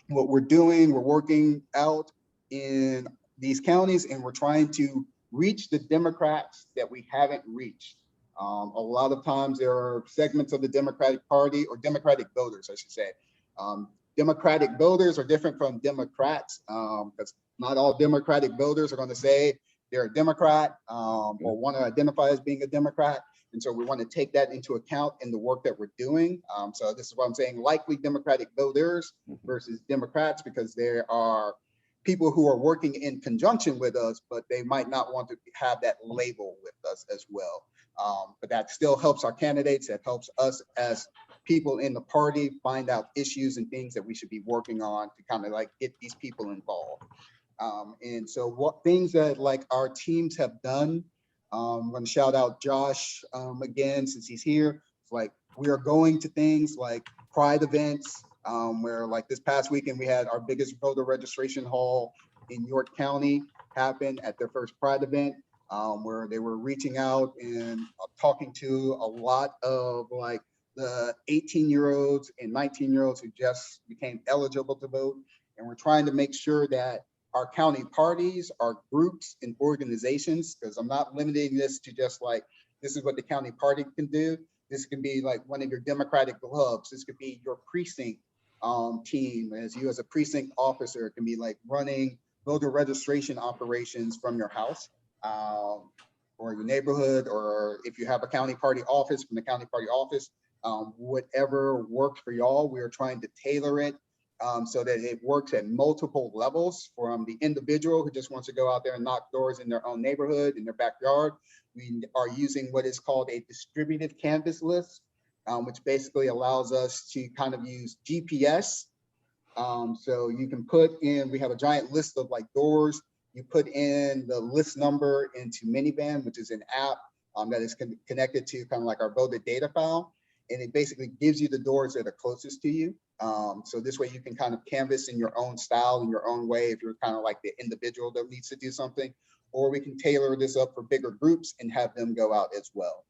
what we're doing, we're working out in these counties, and we're trying to reach the Democrats that we haven't reached. A lot of times there are segments of the Democratic Party, or Democratic voters, I should say. Democratic voters are different from Democrats, because not all Democratic voters are going to say they're a Democrat or want to identify as being a Democrat. And so we want to take that into account in the work that we're doing. So this is what I'm saying, likely Democratic voters versus Democrats, because there are people who are working in conjunction with us, but they might not want to have that label with us as well. But that still helps our candidates. That helps us as people in the party find out issues and things that we should be working on to kind of like get these people involved. And so what things that like our teams have done, I'm going to shout out Josh again, since he's here. It's like we are going to things like Pride events, where like this past weekend we had our biggest voter registration hall in York County happen at their first Pride event, where they were reaching out and talking to a lot of like the 18-year-olds and 19-year-olds who just became eligible to vote. And we're trying to make sure that our county parties, our groups and organizations, because I'm not limiting this to just like, this is what the county party can do. This can be like one of your Democratic clubs. This could be your precinct team, as you as a precinct officer can be like running voter registration operations from your house or your neighborhood, or if you have a county party office, from the county party office, whatever works for y'all. We are trying to tailor it so that it works at multiple levels, from the individual who just wants to go out there and knock doors in their own neighborhood, in their backyard. We are using what is called a distributed canvas list, which basically allows us to kind of use GPS. So you can put in, we have a giant list of like doors. You put in the list number into Minivan, which is an app that is connected to kind of like our voter data file. And it basically gives you the doors that are closest to you. So this way you can kind of canvas in your own style, in your own way, if you're kind of like the individual that needs to do something, or we can tailor this up for bigger groups and have them go out as well.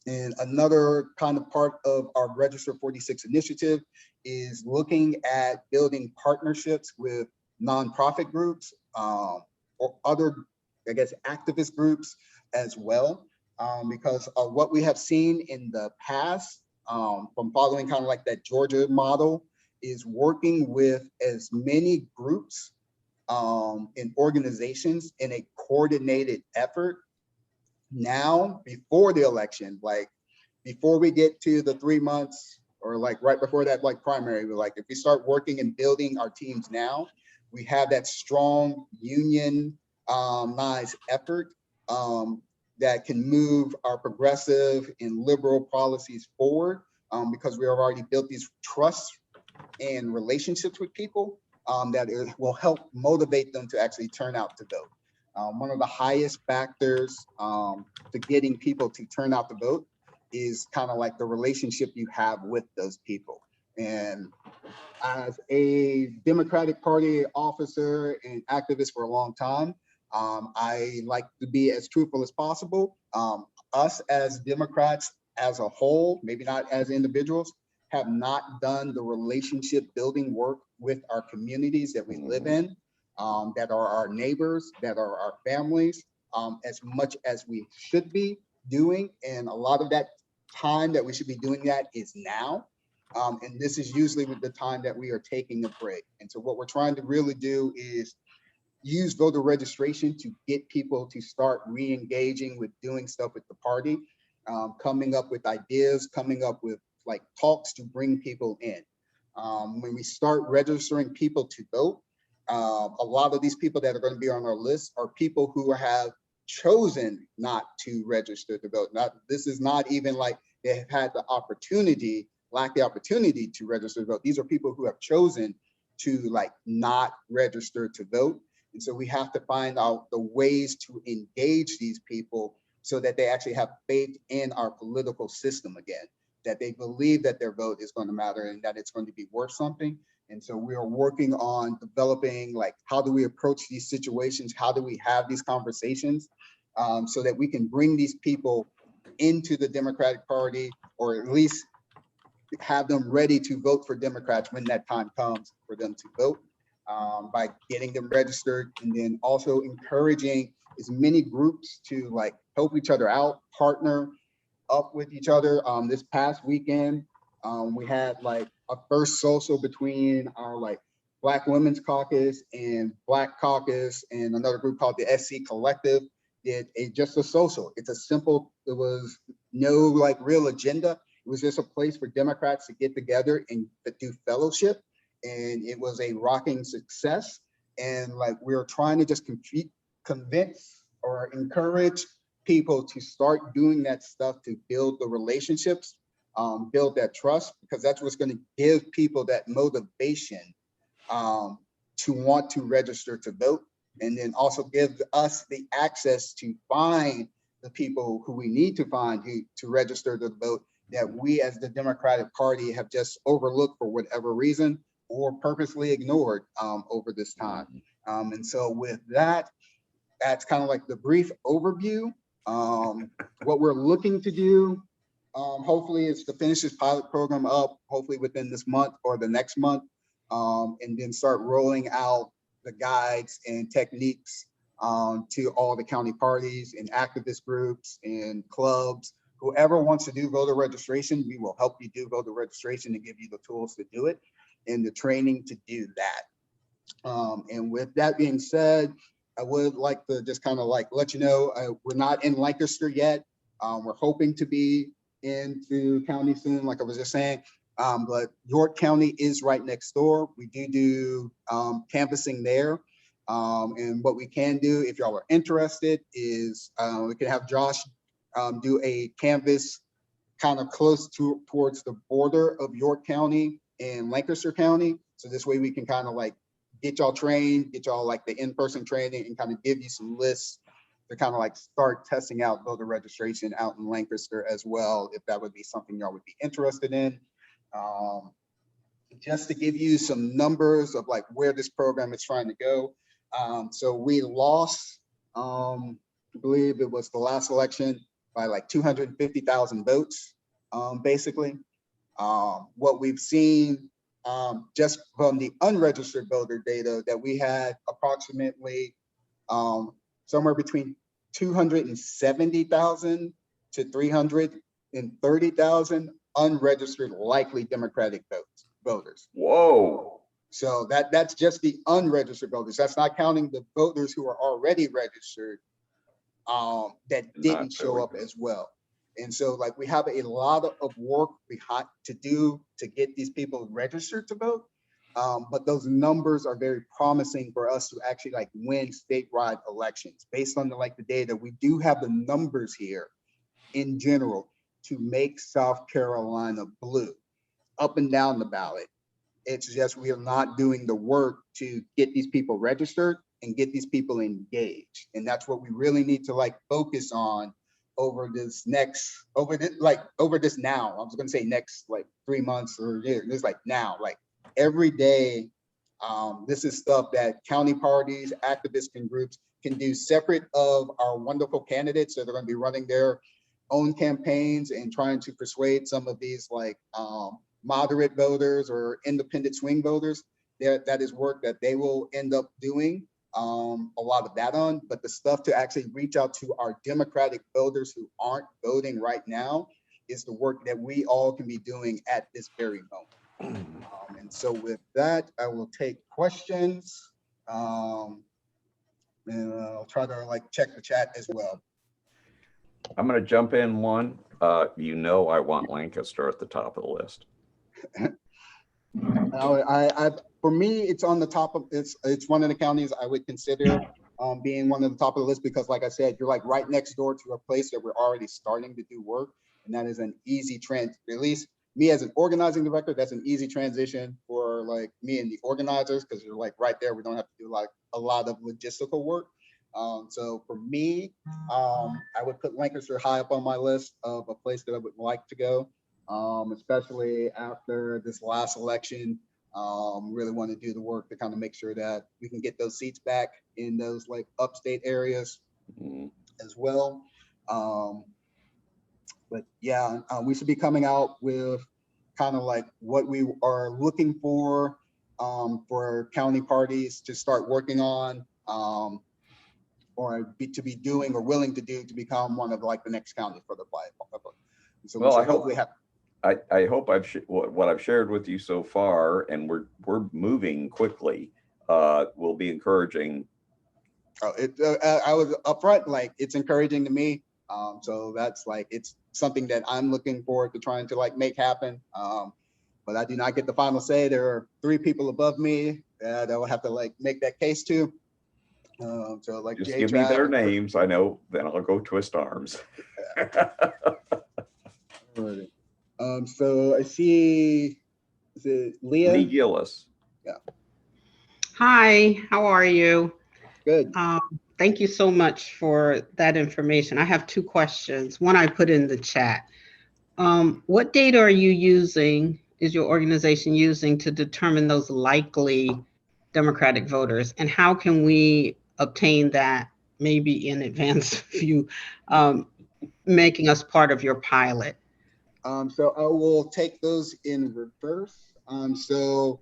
And another kind of part of our Register 46 initiative is looking at building partnerships with nonprofit groups or other, I guess, activist groups as well. because of what we have seen in the past, from following kind of like that Georgia model, is working with as many groups and organizations in a coordinated effort now before the election, like before we get to the 3 months or like right before that like primary. But like if we start working and building our teams now, we have that strong union nice effort that can move our progressive and liberal policies forward, because we have already built these trusts and relationships with people, that it will help motivate them to actually turn out to vote. One of the highest factors to getting people to turn out to vote is kind of like the relationship you have with those people. And as a Democratic Party officer and activist for a long time, I like to be as truthful as possible. Us as Democrats as a whole, maybe not as individuals, have not done the relationship building work with our communities that we live in, that are our neighbors, that are our families, as much as we should be doing. And a lot of that time that we should be doing that is now. And this is usually with the time that we are taking a break. And so what we're trying to really do is use voter registration to get people to start re-engaging with doing stuff with the party, coming up with ideas, coming up with like talks to bring people in. When we start registering people to vote, a lot of these people that are going to be on our list are people who have chosen not to register to vote. This is not even like they have had the opportunity, lack the opportunity to register to vote. These are people who have chosen to like not register to vote. And so we have to find out the ways to engage these people so that they actually have faith in our political system again, that they believe that their vote is going to matter and that it's going to be worth something. And so we are working on developing, like, how do we approach these situations? How do we have these conversations, so that we can bring these people into the Democratic Party, or at least have them ready to vote for Democrats when that time comes for them to vote, by getting them registered, and then also encouraging as many groups to like help each other out, partner up with each other. This past weekend, we had like a first social between our like Black Women's Caucus and Black Caucus and another group called the SC Collective. Did just a social. It's a simple, it was no like real agenda. It was just a place for Democrats to get together and do fellowship. And it was a rocking success. And like, we were trying to just convince or encourage people to start doing that stuff to build the relationships, build that trust, because that's what's going to give people that motivation to want to register to vote, and then also give us the access to find the people who we need to find to register to vote, that we as the Democratic Party have just overlooked for whatever reason or purposely ignored over this time. And so with that, that's kind of like the brief overview. What we're looking to do, hopefully, is to finish this pilot program up, hopefully within this month or the next month, and then start rolling out the guides and techniques to all the county parties and activist groups and clubs. Whoever wants to do voter registration, we will help you do voter registration and give you the tools to do it and the training to do that. And with that being said, I would like to just kind of like let you know, we're not in Lancaster yet. We're hoping to be into county soon, like I was just saying, but York County is right next door. We do canvassing there. And what we can do, if y'all are interested, is we can have Josh do a canvas kind of close towards the border of York County and Lancaster County. So this way we can kind of like get y'all trained, get y'all like the in-person training, and kind of give you some lists to kind of like start testing out voter registration out in Lancaster as well, if that would be something y'all would be interested in. Just to give you some numbers of like where this program is trying to go. So we lost, I believe it was the last election, by like 250,000 votes, basically. What we've seen just from the unregistered voter data, that we had approximately somewhere between 270,000 to 330,000 unregistered likely Democratic voters. Whoa. So that's just the unregistered voters. That's not counting the voters who are already registered that didn't show up as well. And so like we have a lot of work to do to get these people registered to vote. But those numbers are very promising for us to actually like win statewide elections based on the data. We do have the numbers here in general to make South Carolina blue up and down the ballot. It's just we are not doing the work to get these people registered and get these people engaged. And that's what we really need to like focus on over this now. I was gonna say next like 3 months or year. It's like now, like every day. This is stuff that county parties, activists, and groups can do separate of our wonderful candidates that are going to be running their own campaigns and trying to persuade some of these like moderate voters or independent swing voters. That is work that they will end up doing a lot of that on, but the stuff to actually reach out to our Democratic voters who aren't voting right now is the work that we all can be doing at this very moment. And so with that, I will take questions and I'll try to like check the chat as well. I'm going to jump in one. I want Lancaster at the top of the list. For me, it's on the top of it's one of the counties I would consider being one of the top of the list because, like I said, you're like right next door to a place that we're already starting to do work, and that is an easy at least me as an organizing director, that's an easy transition for like me and the organizers because you're like right there. We don't have to do like a lot of logistical work. So for me, I would put Lancaster high up on my list of a place that I would like to go, especially after this last election. Really want to do the work to kind of make sure that we can get those seats back in those like upstate areas as well. But yeah, we should be coming out with kind of like what we are looking for county parties to start working on or to be doing or willing to do to become one of like the next county for the flag. So well, I hope we have. I hope what I've shared with you so far, and we're moving quickly. Will be encouraging. I was upfront, like it's encouraging to me. So that's like it's something that I'm looking forward to trying to like make happen. But I do not get the final say. There are 3 people above me that I will have to like make that case to. So like just give me their names. I know, then I'll go twist arms. So I see, is it Leah? Lee Gillis. Yeah. Hi, how are you? Good. Thank you so much for that information. I have 2 questions. One I put in the chat. What data are you using, is your organization using to determine those likely Democratic voters? And how can we obtain that maybe in advance of you making us part of your pilot? So I will take those in reverse. So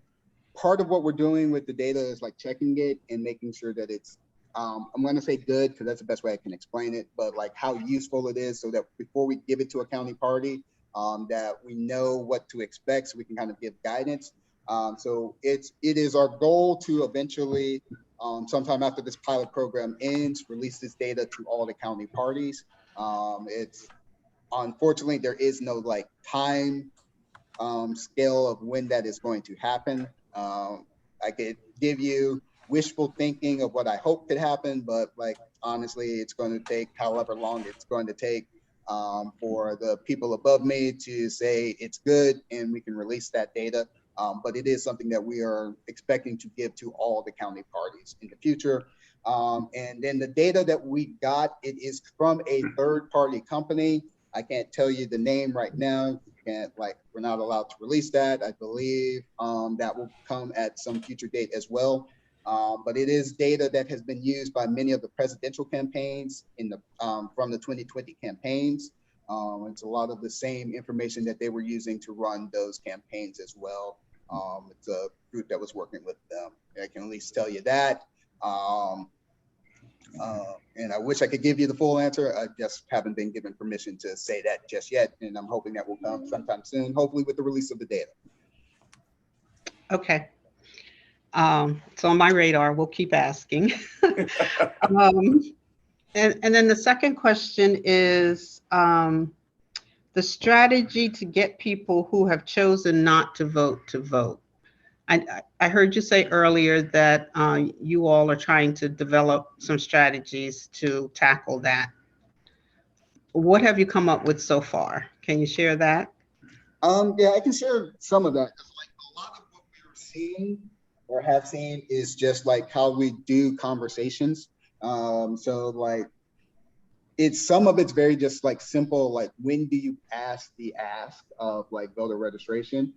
part of what we're doing with the data is like checking it and making sure that it's, I'm going to say good because that's the best way I can explain it, but like how useful it is so that before we give it to a county party, that we know what to expect so we can kind of give guidance. So it is our goal to eventually, sometime after this pilot program ends, release this data to all the county parties. Unfortunately, there is no like time scale of when that is going to happen. I could give you wishful thinking of what I hope could happen, but like honestly, it's going to take however long it's going to take for the people above me to say it's good and we can release that data. But it is something that we are expecting to give to all the county parties in the future. And then the data that we got, it is from a third-party company. I can't tell you the name right now. We're not allowed to release that. I believe that will come at some future date as well. But it is data that has been used by many of the presidential campaigns from the 2020 campaigns. It's a lot of the same information that they were using to run those campaigns as well. It's a group that was working with them. I can at least tell you that. And I wish I could give you the full answer. I just haven't been given permission to say that just yet. And I'm hoping that will come sometime soon, hopefully with the release of the data. Okay. It's on my radar. We'll keep asking. um, and then the second question is the strategy to get people who have chosen not to vote to vote. I heard you say earlier that you all are trying to develop some strategies to tackle that. What have you come up with so far? Can you share that? Yeah, I can share some of that. Like a lot of what we're seeing or have seen is just like how we do conversations. So like some of it's very just like simple, like when do you ask the ask of like voter registration?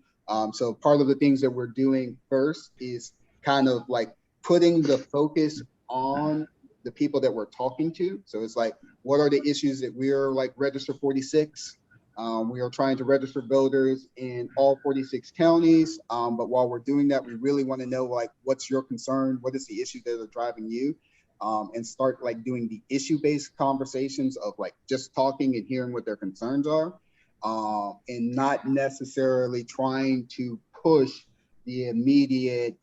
So part of the things that we're doing first is kind of like putting the focus on the people that we're talking to. So it's like, what are the issues that we're like Register 46? We are trying to register voters in all 46 counties. But while we're doing that, we really want to know like, what's your concern? What is the issue that are driving you? And start like doing the issue-based conversations of like just talking and hearing what their concerns are, and not necessarily trying to push the immediate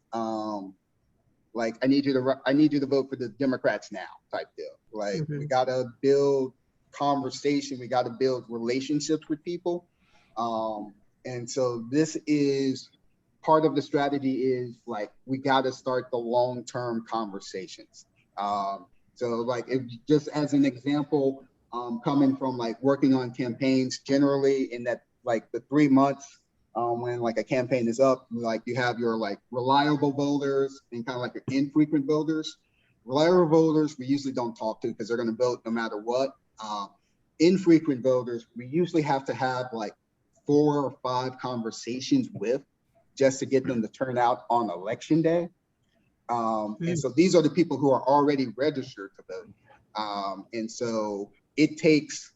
like I need you to vote for the Democrats now type deal. Like we gotta build conversation, we gotta build relationships with people, and so this is part of the strategy is like we gotta start the long-term conversations. So like if just as an example, coming from like working on campaigns generally in that like the 3 months when like a campaign is up, like you have your like reliable voters and kind of like your infrequent voters. Reliable voters we usually don't talk to because they're going to vote no matter what. Infrequent voters we usually have to have like 4 or 5 conversations with just to get them to turn out on election day. And so these are the people who are already registered to vote. And so it takes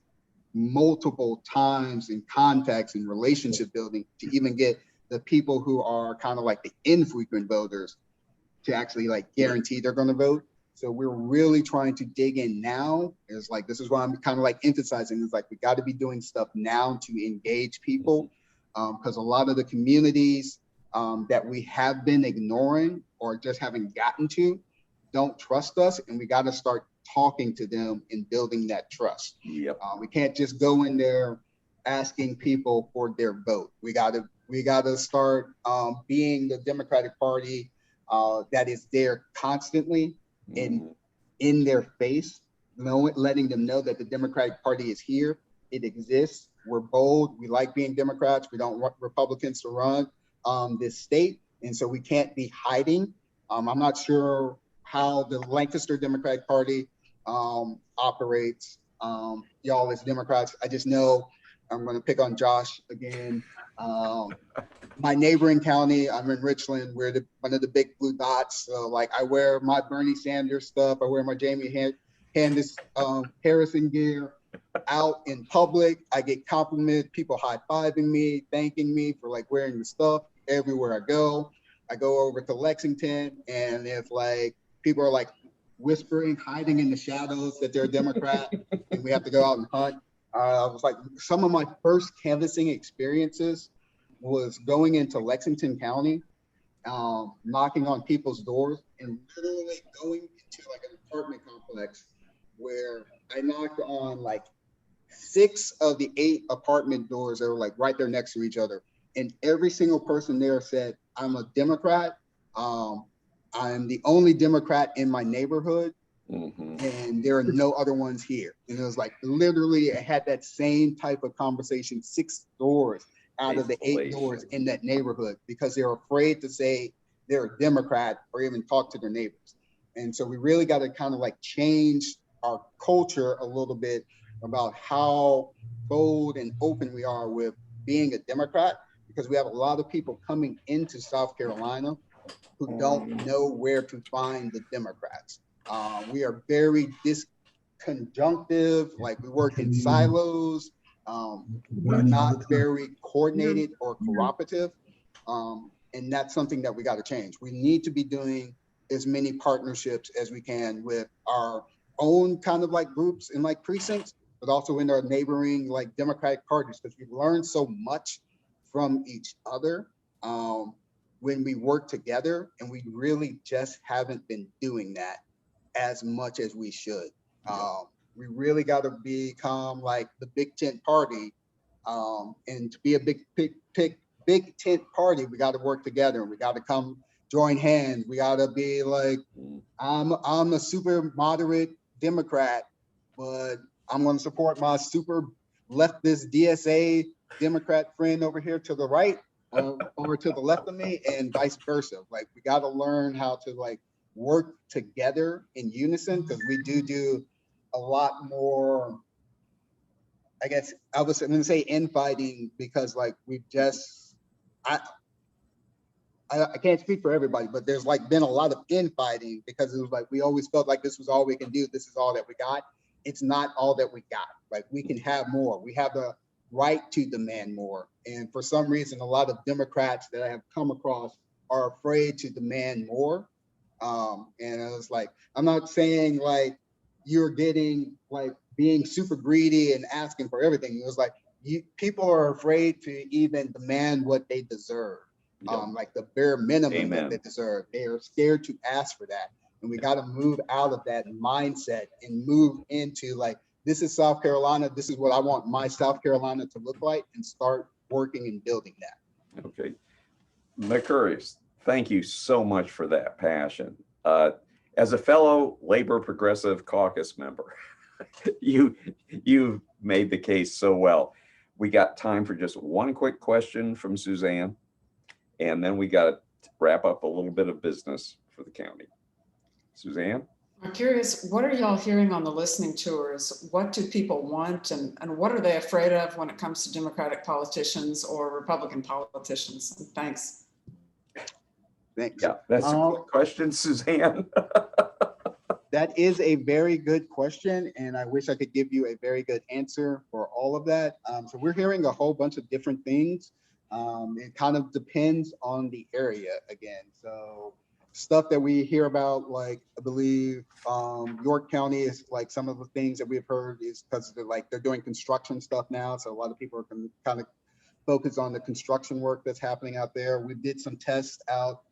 multiple times and contacts and relationship building to even get the people who are kind of like the infrequent voters to actually like guarantee they're going to vote. So we're really trying to dig in now. It's like, this is why I'm kind of like emphasizing, it's like, we got to be doing stuff now to engage people, because a lot of the communities that we have been ignoring or just haven't gotten to don't trust us, and we got to start talking to them and building that trust. Yep. We can't just go in there asking people for their vote. We got to start being the Democratic Party that is there constantly and in their face, letting them know that the Democratic Party is here. It exists. We're bold. We like being Democrats. We don't want Republicans to run this state, and so we can't be hiding. I'm not sure how the Lancaster Democratic Party operates. Y'all as Democrats, I just know I'm going to pick on Josh again. My neighboring county, I'm in Richland. We're one of the big blue dots. So like I wear my Bernie Sanders stuff. I wear my Jamie Harrison gear out in public. I get complimented, people high-fiving me, thanking me for like wearing the stuff everywhere I go. I go over to Lexington, and if like people are like whispering, hiding in the shadows that they're a Democrat, and we have to go out and hunt. I was like, some of my first canvassing experiences was going into Lexington County, knocking on people's doors, and literally going into like an apartment complex where I knocked on like 6 of the 8 apartment doors that were like right there next to each other. And every single person there said, I'm a Democrat. I'm the only Democrat in my neighborhood. And there are no other ones here. And it was like, literally, I had that same type of conversation, 6 doors out of the 8 doors in that neighborhood, because they're afraid to say they're a Democrat or even talk to their neighbors. And so we really got to kind of like change our culture a little bit about how bold and open we are with being a Democrat, because we have a lot of people coming into South Carolina who don't know where to find the Democrats. We are very disconjunctive, like we work in silos. We're not very coordinated or cooperative. And that's something that we got to change. We need to be doing as many partnerships as we can with our own kind of like groups and like precincts, but also in our neighboring like Democratic parties, because we've learned so much from each other when we work together, and we really just haven't been doing that as much as we should. We really got to become like the big tent party, and to be a big tent party, we got to work together, and we got to come join hands. We got to be like, I'm a super moderate Democrat, but I'm going to support my super leftist DSA Democrat friend over here to the right, or to the left of me, and vice versa. Like, we got to learn how to like work together in unison, because we do a lot more. I guess I was going to say infighting, because like we've just, I can't speak for everybody, but there's like been a lot of infighting, because it was like we always felt like this was all we can do. This is all that we got. It's not all that we got. Like, we can have more. We have the right to demand more. And for some reason, a lot of Democrats that I have come across are afraid to demand more. And I was like, I'm not saying like you're getting like being super greedy and asking for everything. It was like people are afraid to even demand what they deserve. Like the bare minimum that they deserve. They are scared to ask for that. And we got to move out of that mindset and move into like, this is South Carolina. This is what I want my South Carolina to look like, and start working and building that. Okay. Mercurius, thank you so much for that passion. As a fellow Labor Progressive Caucus member, you've made the case so well. We got time for just one quick question from Suzanne, and then we got to wrap up a little bit of business for the county. Suzanne? I'm curious, what are y'all hearing on the listening tours? What do people want, and what are they afraid of when it comes to Democratic politicians or Republican politicians? And thanks. Thanks. Yeah, that's a good question, Suzanne. That is a very good question, and I wish I could give you a very good answer for all of that. So we're hearing a whole bunch of different things. It kind of depends on the area again. So stuff that we hear about, like I believe York County is like some of the things that we've heard is because they're doing construction stuff now. So a lot of people are kind of focused on the construction work that's happening out there. We did some tests out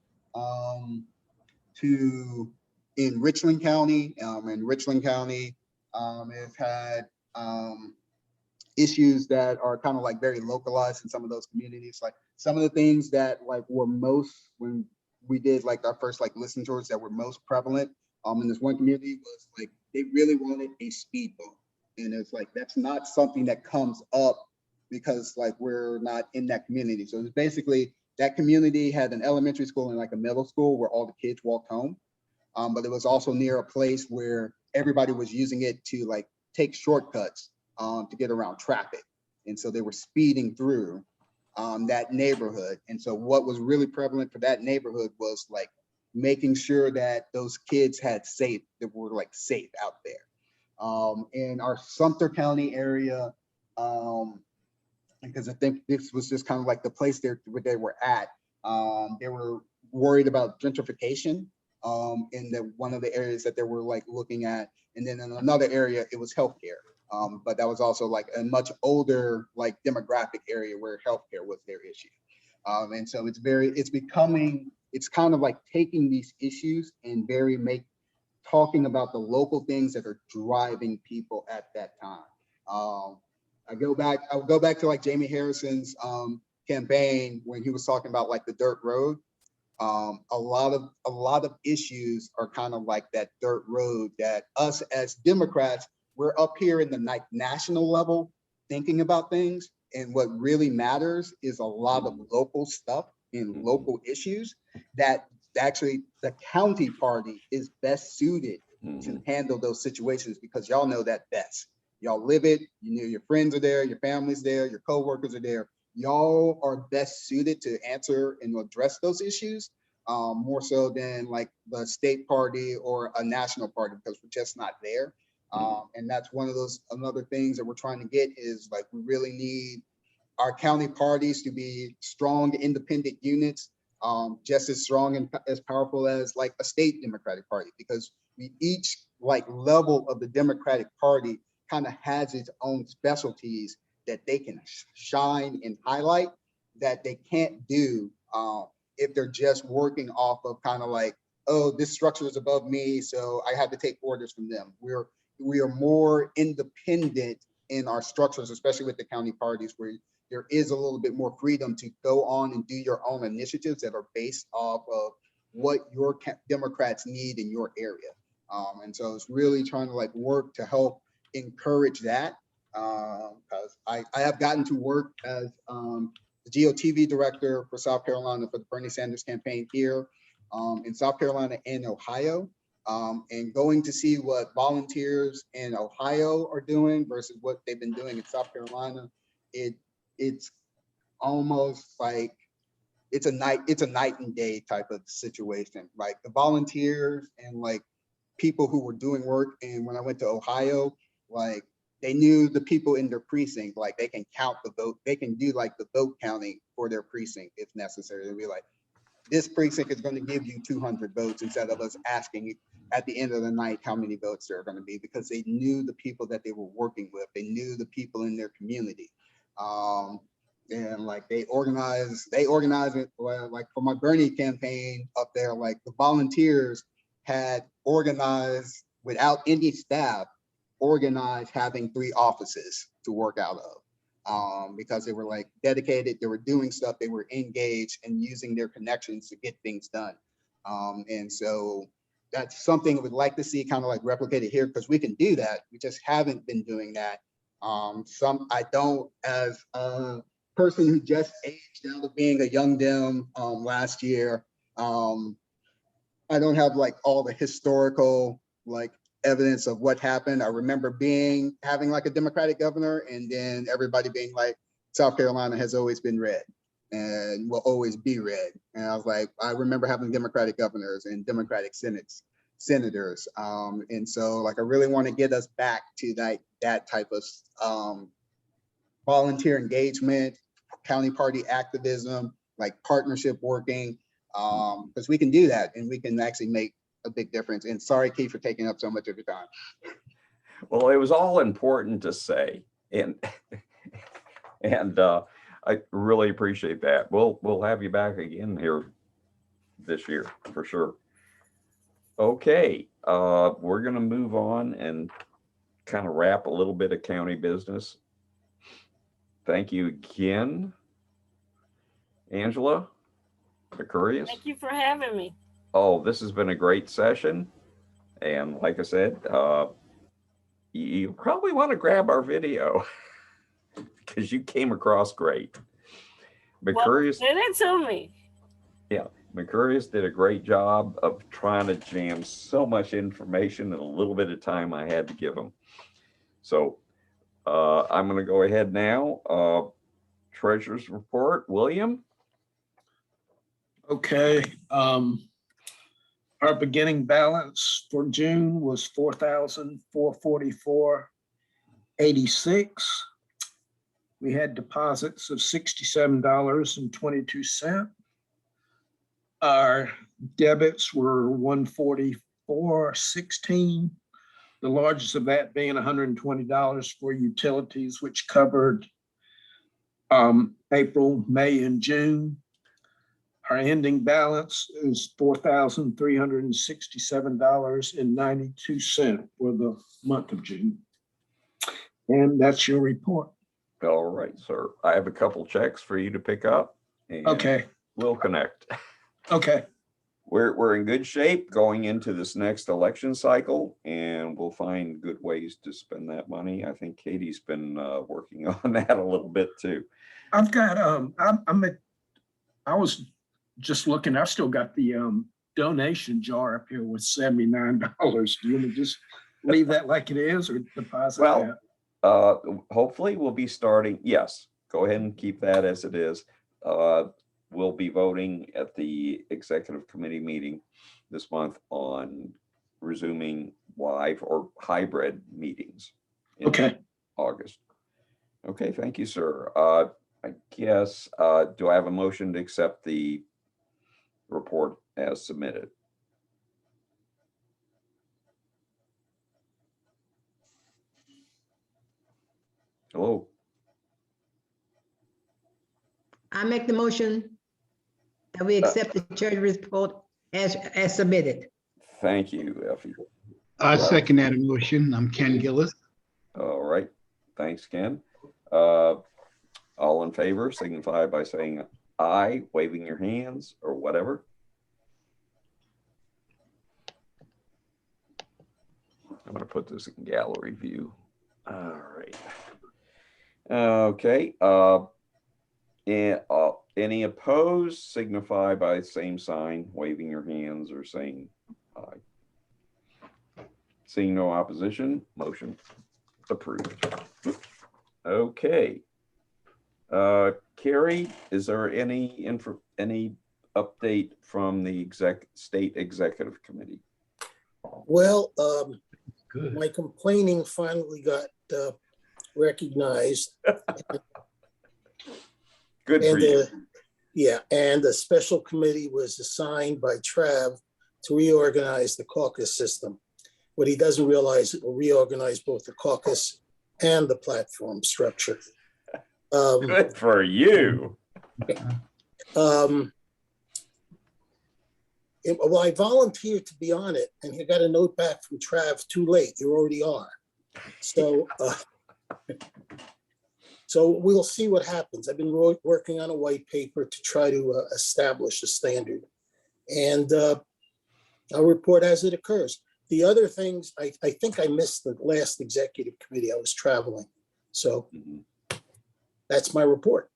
in Richland County, and Richland County has had issues that are kind of like very localized in some of those communities. Like some of the things that like were most, when we did like our first like listen tours, that were most prevalent in this one community was like they really wanted a speed bump, and it's like that's not something that comes up because like we're not in that community. So it's basically that community had an elementary school and like a middle school where all the kids walked home. But it was also near a place where everybody was using it to like take shortcuts to get around traffic. And so they were speeding through that neighborhood. And so what was really prevalent for that neighborhood was like making sure that those kids that were like safe out there. In our Sumter County area, because I think this was just kind of like the place where they were at. They were worried about gentrification in one of the areas that they were like looking at. And then in another area, it was healthcare. But that was also like a much older like demographic area where healthcare was their issue. And so it's kind of like taking these issues and talking about the local things that are driving people at that time. I'll go back to like Jamie Harrison's campaign when he was talking about like the dirt road. A lot of issues are kind of like that dirt road that us as Democrats, we're up here in the national level thinking about things. And what really matters is a lot of local stuff and local issues that actually the county party is best suited to handle those situations, because y'all know that best. Y'all live it. You know, your friends are there, your family's there, your coworkers are there. Y'all are best suited to answer and address those issues more so than like the state party or a national party, because we're just not there. And that's one of those another things that we're trying to get is like we really need our county parties to be strong, independent units, just as strong and as powerful as like a state Democratic Party, because we each like level of the Democratic Party kind of has its own specialties that they can shine and highlight that they can't do if they're just working off of kind of like, oh, this structure is above me, so I have to take orders from them. We are more independent in our structures, especially with the county parties, where there is a little bit more freedom to go on and do your own initiatives that are based off of what your Democrats need in your area. And so it's really trying to like work to help encourage that, because I have gotten to work as the GOTV director for South Carolina for the Bernie Sanders campaign here in South Carolina and Ohio, and going to see what volunteers in Ohio are doing versus what they've been doing in South Carolina. It's almost like it's a night and day type of situation. Like the volunteers and like people who were doing work, and when I went to Ohio, like they knew the people in their precinct, like they can count the vote, they can do like the vote counting for their precinct if necessary. They'd be like, this precinct is going to give you 200 votes instead of us asking at the end of the night how many votes there are going to be, because they knew the people that they were working with. They knew the people in their community. And like they organize it. Like for my Bernie campaign up there, like the volunteers had organized without any staff, organized having 3 offices to work out of. Because they were like dedicated, they were doing stuff, they were engaged and using their connections to get things done. And so that's something I would like to see kind of like replicated here, because we can do that. We just haven't been doing that. I don't, as a person who just aged out of being a young Dem last year, I don't have like all the historical like evidence of what happened. I remember having like a Democratic governor, and then everybody being like, South Carolina has always been red and will always be red. And I was like, I remember having Democratic governors and Democratic senators. And so like, I really want to get us back to that type of volunteer engagement, county party activism, like partnership working, because we can do that and we can actually make a big difference. And sorry, Keith, for taking up so much of your time. Well, it was all important to say, and I really appreciate that. We'll have you back again here this year for sure. Okay, we're gonna move on and kind of wrap a little bit of county business. Thank you again, Angela Mercurius. Thank you for having me. Oh, this has been a great session. And like I said, you probably want to grab our video because you came across great. Mercurius, well, send it to me. Yeah, Mercurius did a great job of trying to jam so much information in a little bit of time I had to give him. So I'm going to go ahead now. Treasurer's report, William. Okay. Our beginning balance for June was $4,444.86. We had deposits of $67.22. Our debits were $144.16. The largest of that being $120 for utilities, which covered April, May, and June. Our ending balance is $4,367.92 for the month of June. And that's your report. All right, sir. I have a couple checks for you to pick up. And okay. We'll connect. Okay. We're in good shape going into this next election cycle, and we'll find good ways to spend that money. I think Katie's been working on that a little bit too. I've got I was just looking. I've still got the donation jar up here with $79. Do you want to just leave that like it is, or deposit that? Hopefully we'll be starting. Yes, go ahead and keep that as it is. We'll be voting at the executive committee meeting this month on resuming live or hybrid meetings in August. Okay, thank you, sir. I guess, do I have a motion to accept the report as submitted? Hello. I make the motion that we accept the treasurer's report as submitted. Thank you, Effie. I second that motion. I'm Ken Gillis. All right. Thanks, Ken. All in favor, signify by saying aye, waving your hands or whatever. I'm going to put this in gallery view. All right. Okay. Any opposed, signify by the same sign, waving your hands or saying aye. Seeing no opposition, motion approved. Okay. Carrie, is there any update from the state executive committee? Well, my complaining finally got recognized. Good for you. Yeah, and a special committee was assigned by Trav to reorganize the caucus system. What he doesn't realize, it will reorganize both the caucus and the platform structure. Good for you. Well, I volunteered to be on it, and he got a note back from Trav, too late, you already are. So, so we'll see what happens. I've been working on a white paper to try to establish a standard. And I'll report as it occurs. The other things, I think I missed the last executive committee. I was traveling. So that's my report.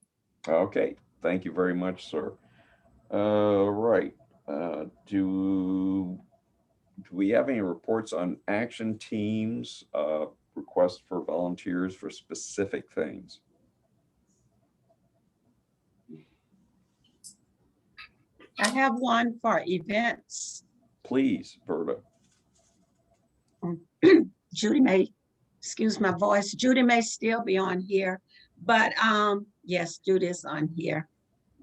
Okay, thank you very much, sir. Right. Do we have any reports on action teams, requests for volunteers for specific things? I have one for events. Please, Berta. Judy may, excuse my voice, Judy may still be on here, but yes, Judy is on here.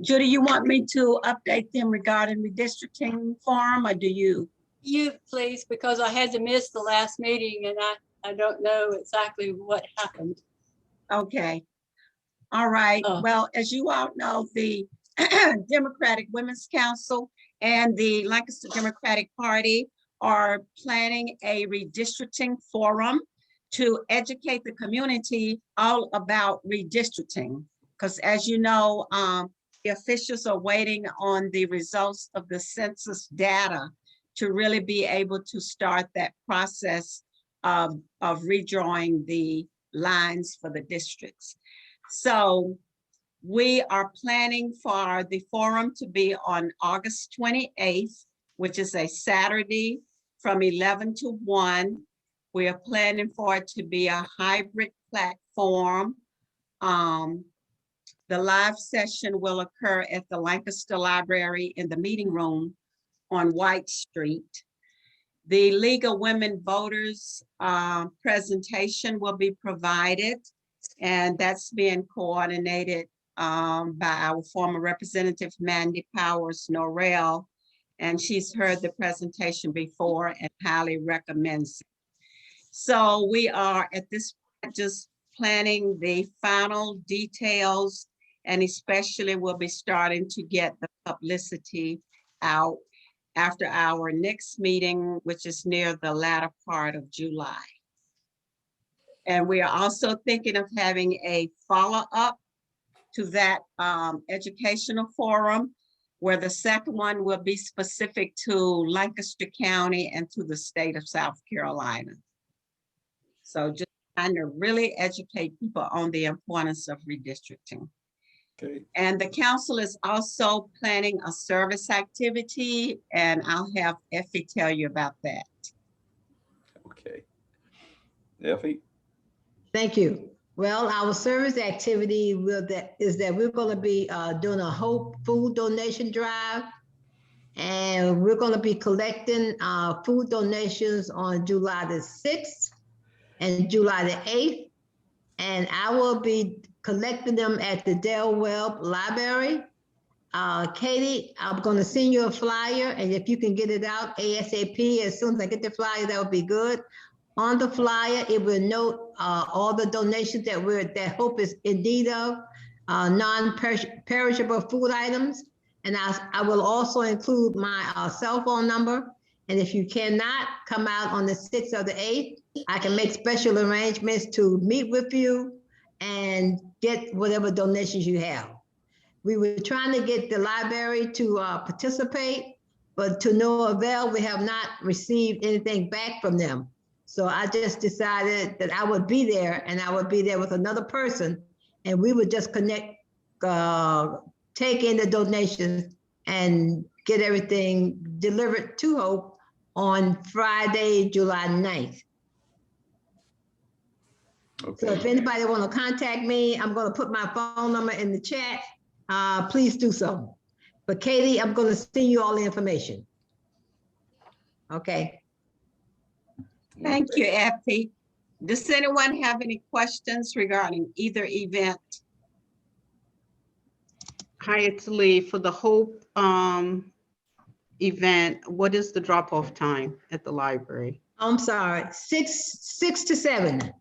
Judy, you want me to update them regarding redistricting forum, or do you? You please, because I had to miss the last meeting and I don't know exactly what happened. Okay. All right. Well, as you all know, the Democratic Women's Council and the Lancaster Democratic Party are planning a redistricting forum to educate the community all about redistricting. Because as you know, the officials are waiting on the results of the census data to really be able to start that process of redrawing the lines for the districts. So we are planning for the forum to be on August 28th, which is a Saturday from 11 to 1. We are planning for it to be a hybrid platform. The live session will occur at the Lancaster Library in the meeting room on White Street. The League of Women Voters presentation will be provided, and that's being coordinated by our former representative, Mandy Powers Norrell, and she's heard the presentation before and highly recommends it. So we are at this point just planning the final details, and especially we'll be starting to get the publicity out after our next meeting, which is near the latter part of July. And we are also thinking of having a follow-up to that educational forum, where the second one will be specific to Lancaster County and to the state of South Carolina. So just trying to really educate people on the importance of redistricting. Okay. And the council is also planning a service activity, and I'll have Effie tell you about that. Okay. Effie? Thank you. Well, our service activity is that we're going to be doing a whole food donation drive, and we're going to be collecting food donations on July the 6th and July the 8th, and I will be collecting them at the Del Webb Library. Katie, I'm going to send you a flyer, and if you can get it out ASAP, as soon as I get the flyer, that would be good. On the flyer, it will note all the donations that Hope is in need of, non-perishable food items. And I will also include my cell phone number. And if you cannot come out on the 6th or the 8th, I can make special arrangements to meet with you and get whatever donations you have. We were trying to get the library to participate, but to no avail. We have not received anything back from them. So I just decided that I would be there, and I would be there with another person, and we would just connect, take in the donations and get everything delivered to Hope on Friday, July 9th. Okay. So if anybody want to contact me, I'm going to put my phone number in the chat. Please do so. But Katie, I'm going to send you all the information. Okay. Thank you, Effie. Does anyone have any questions regarding either event? Hi, it's Lee. For the Hope event, what is the drop-off time at the library? I'm sorry, 6 to 7.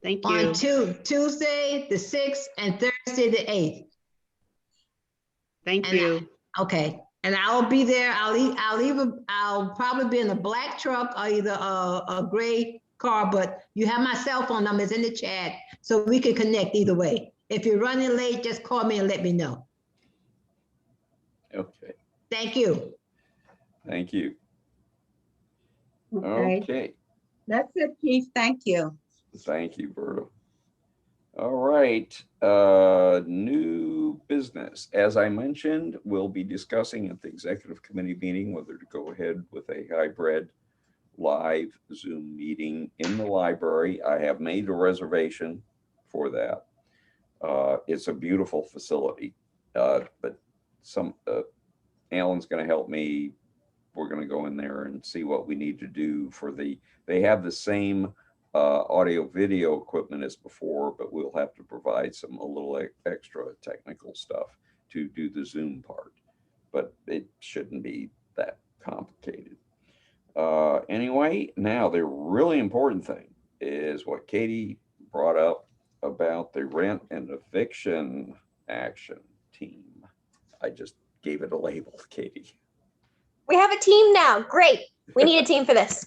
Thank you. On Tuesday, the 6th, and Thursday, the 8th. Thank you. Okay, and I'll be there. I'll probably be in a black truck or either a gray car, but you have my cell phone numbers in the chat so we can connect either way. If you're running late, just call me and let me know. Okay. Thank you. Thank you. Okay. Okay. That's it, Keith. Thank you. Thank you, Berta. All right, new business. As I mentioned, we'll be discussing at the executive committee meeting whether to go ahead with a hybrid live Zoom meeting in the library. I have made a reservation for that. It's a beautiful facility, but Alan's going to help me. We're going to go in there and see what we need to do for they have the same audio video equipment as before, but we'll have to provide a little extra technical stuff to do the Zoom part, but it shouldn't be that complicated. Anyway, now the really important thing is what Katie brought up about the rent and eviction action team. I just gave it a label, Katie. We have a team now. Great. We need a team for this.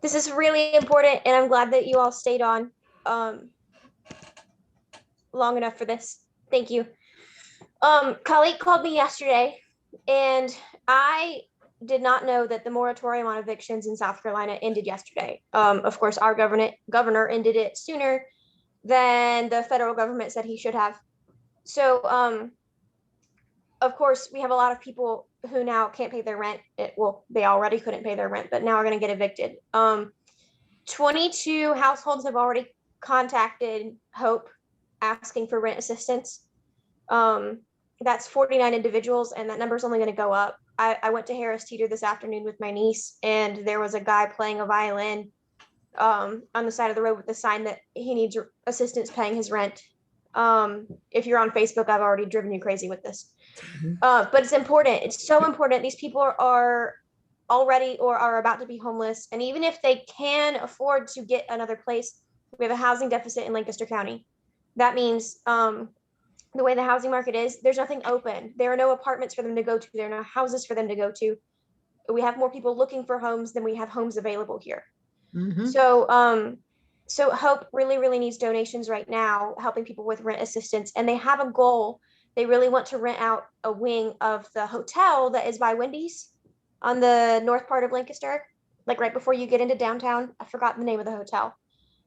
This is really important, and I'm glad that you all stayed on long enough for this. Thank you. Khalid called me yesterday, and I did not know that the moratorium on evictions in South Carolina ended yesterday. Of course, our governor ended it sooner than the federal government said he should have. So, of course, we have a lot of people who now can't pay their rent. Well, they already couldn't pay their rent, but now are going to get evicted. 22 households have already contacted Hope asking for rent assistance. That's 49 individuals, and that number is only going to go up. I went to Harris Teeter this afternoon with my niece, and there was a guy playing a violin on the side of the road with a sign that he needs assistance paying his rent. If you're on Facebook, I've already driven you crazy with this. But it's important. It's so important. These people are already or are about to be homeless. And even if they can afford to get another place, we have a housing deficit in Lancaster County. That means the way the housing market is, there's nothing open. There are no apartments for them to go to. There are no houses for them to go to. We have more people looking for homes than we have homes available here. Mm-hmm. So Hope really, really needs donations right now, helping people with rent assistance. And they have a goal. They really want to rent out a wing of the hotel that is by Wendy's on the north part of Lancaster, like right before you get into downtown. I forgot the name of the hotel.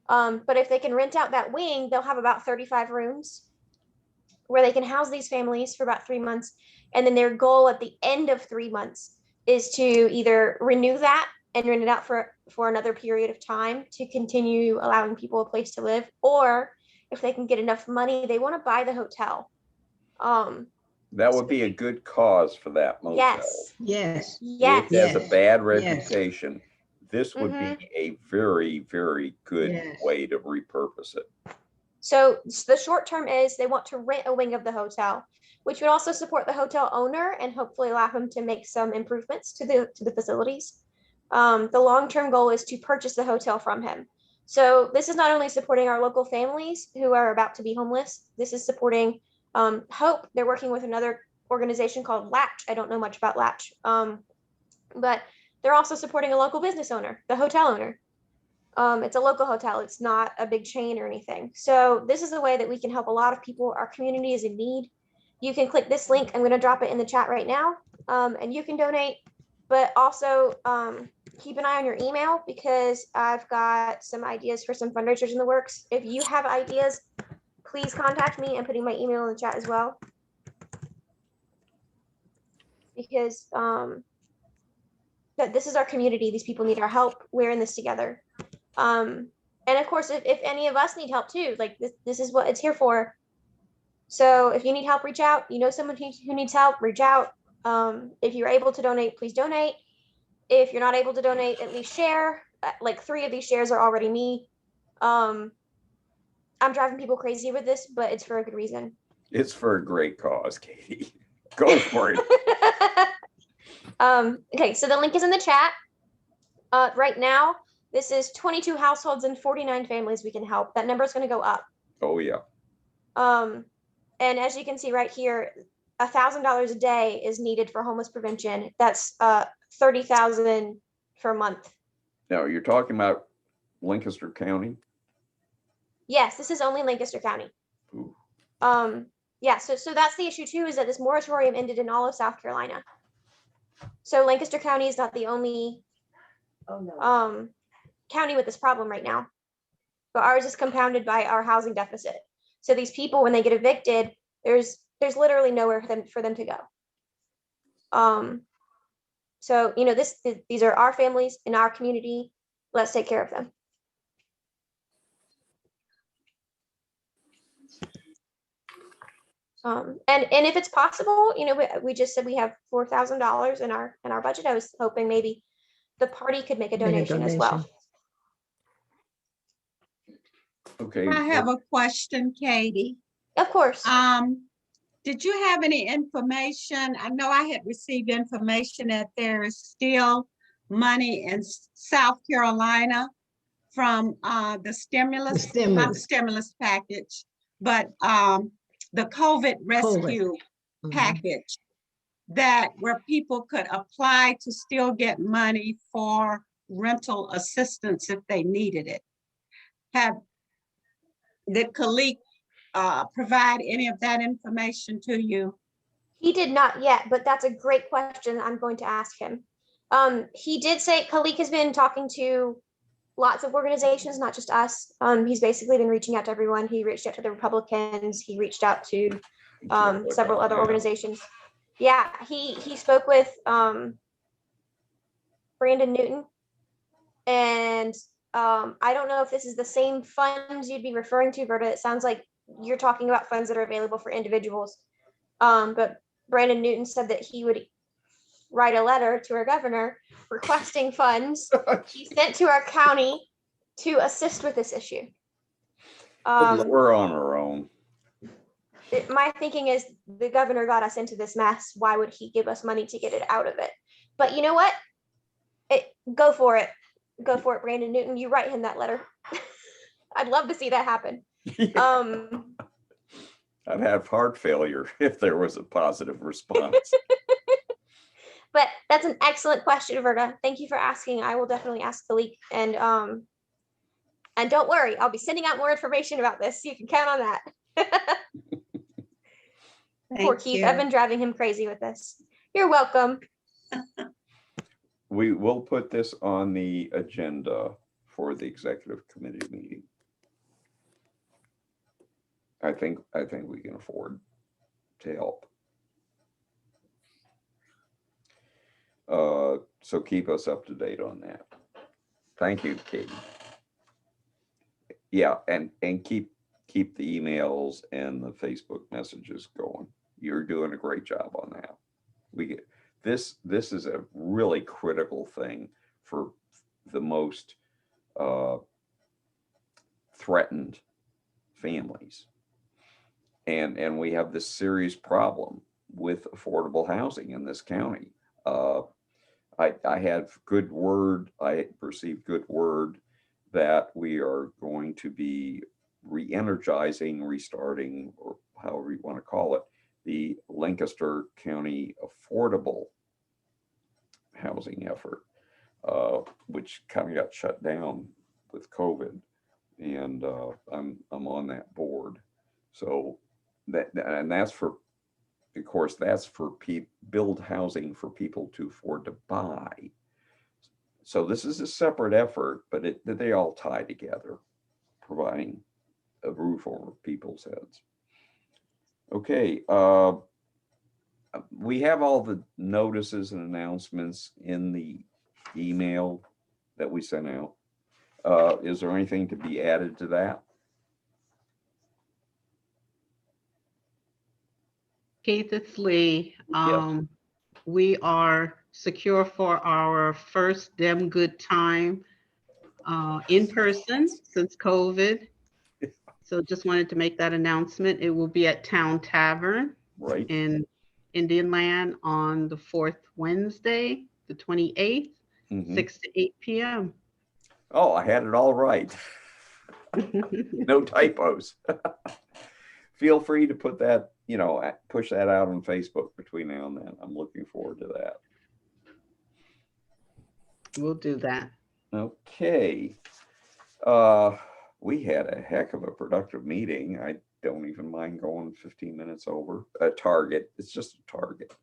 But if they can rent out that wing, they'll have about 35 rooms where they can house these families for about 3 months. And then their goal at the end of 3 months is to either renew that and rent it out for another period of time to continue allowing people a place to live, or if they can get enough money, they want to buy the hotel. That would be a good cause for that motel. Yes. It has a bad reputation. This would be a very, very good way to repurpose it. So the short term is they want to rent a wing of the hotel, which would also support the hotel owner and hopefully allow him to make some improvements to the facilities. The long-term goal is to purchase the hotel from him. So this is not only supporting our local families who are about to be homeless, this is supporting Hope. They're working with another organization called Latch. I don't know much about Latch, but they're also supporting a local business owner, the hotel owner. It's a local hotel. It's not a big chain or anything. So this is a way that we can help a lot of people. Our community is in need. You can click this link. I'm going to drop it in the chat right now, and you can donate. But also keep an eye on your email, because I've got some ideas for some fundraisers in the works. If you have ideas, please contact me. I'm putting my email in the chat as well, because this is our community. These people need our help. We're in this together. And of course, if any of us need help too, like this is what it's here for. So if you need help, reach out. You know someone who needs help, reach out. If you're able to donate, please donate. If you're not able to donate, at least share. Like 3 of these shares are already me. I'm driving people crazy with this, but it's for a good reason. It's for a great cause, Katie. Go for it. Okay, so the link is in the chat. Right now, this is 22 households and 49 families we can help. That number is going to go up. Oh, yeah. And as you can see right here, $1,000 a day is needed for homeless prevention. That's $30,000 per month. Now, you're talking about Lancaster County? Yes, this is only Lancaster County. Ooh. Yeah, so that's the issue too, is that this moratorium ended in all of South Carolina. So Lancaster County is not the only county with this problem right now, but ours is compounded by our housing deficit. So these people, when they get evicted, there's literally nowhere for them to go. So these are our families in our community. Let's take care of them. And if it's possible, we just said we have $4,000 in our budget. I was hoping maybe the party could make a donation as well. Okay. I have a question, Katie. Of course. Did you have any information? I know I had received information that there is still money in South Carolina from the stimulus, not the stimulus package, but the COVID rescue package, that where people could apply to still get money for rental assistance if they needed it. Did Khalid provide any of that information to you? He did not yet, but that's a great question. I'm going to ask him. He did say Khalid has been talking to lots of organizations, not just us. He's basically been reaching out to everyone. He reached out to the Republicans. He reached out to several other organizations. Yeah, he spoke with Brandon Newton, and I don't know if this is the same funds you'd be referring to, Berta. It sounds like you're talking about funds that are available for individuals. But Brandon Newton said that he would write a letter to our governor requesting funds he sent to our county to assist with this issue. We're on our own. My thinking is the governor got us into this mess. Why would he give us money to get it out of it? But you know what? Go for it. Go for it, Brandon Newton. You write him that letter. I'd love to see that happen. Yeah. I'd have heart failure if there was a positive response. But that's an excellent question, Verda. Thank you for asking. I will definitely ask the leak. And don't worry, I'll be sending out more information about this. You can count on that. Poor Keith, I've been driving him crazy with this. You're welcome. We will put this on the agenda for the executive committee meeting. I think we can afford to help. So keep us up to date on that. Thank you, Katie. Yeah, and keep the emails and the Facebook messages going. You're doing a great job on that. We get this is a really critical thing for the most threatened families. And we have this serious problem with affordable housing in this county. I have good word, I received good word that we are going to be re-energizing, restarting, or however you want to call it, the Lancaster County Affordable Housing effort, which kind of got shut down with COVID, and I'm on that board. So and that's for, of course, that's for build housing for people to afford to buy. So this is a separate effort, but they all tie together, providing a roof over people's heads. Okay, we have all the notices and announcements in the email that we sent out. Is there anything to be added to that? Keith, it's Lee. Yes. We are secure for our first Dem Good Time in person since COVID. So just wanted to make that announcement. It will be at Town Tavern Right. in Indian Land on the 4th Wednesday, the 28th, 6 to 8 p.m. Oh, I had it all right. No typos. Feel free to put that, push that out on Facebook between now and then. I'm looking forward to that. We'll do that. Okay. We had a heck of a productive meeting. I don't even mind going 15 minutes over a target. It's just a target.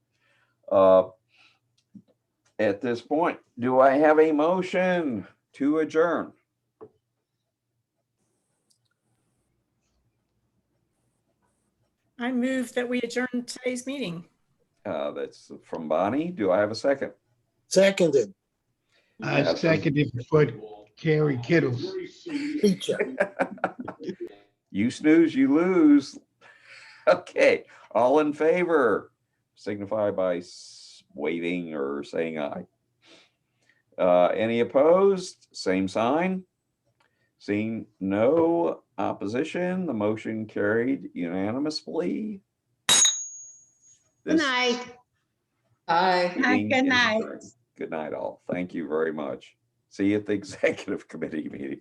At this point, do I have a motion to adjourn? I move that we adjourn today's meeting. That's from Bonnie. Do I have a second? Seconded. I seconded for Carrie Kittles. You snooze, you lose. Okay, all in favor, signify by waving or saying aye. Any opposed? Same sign. Seeing no opposition, the motion carried unanimously. Good night. Bye. Good night. Good night, all. Thank you very much. See you at the executive committee meeting.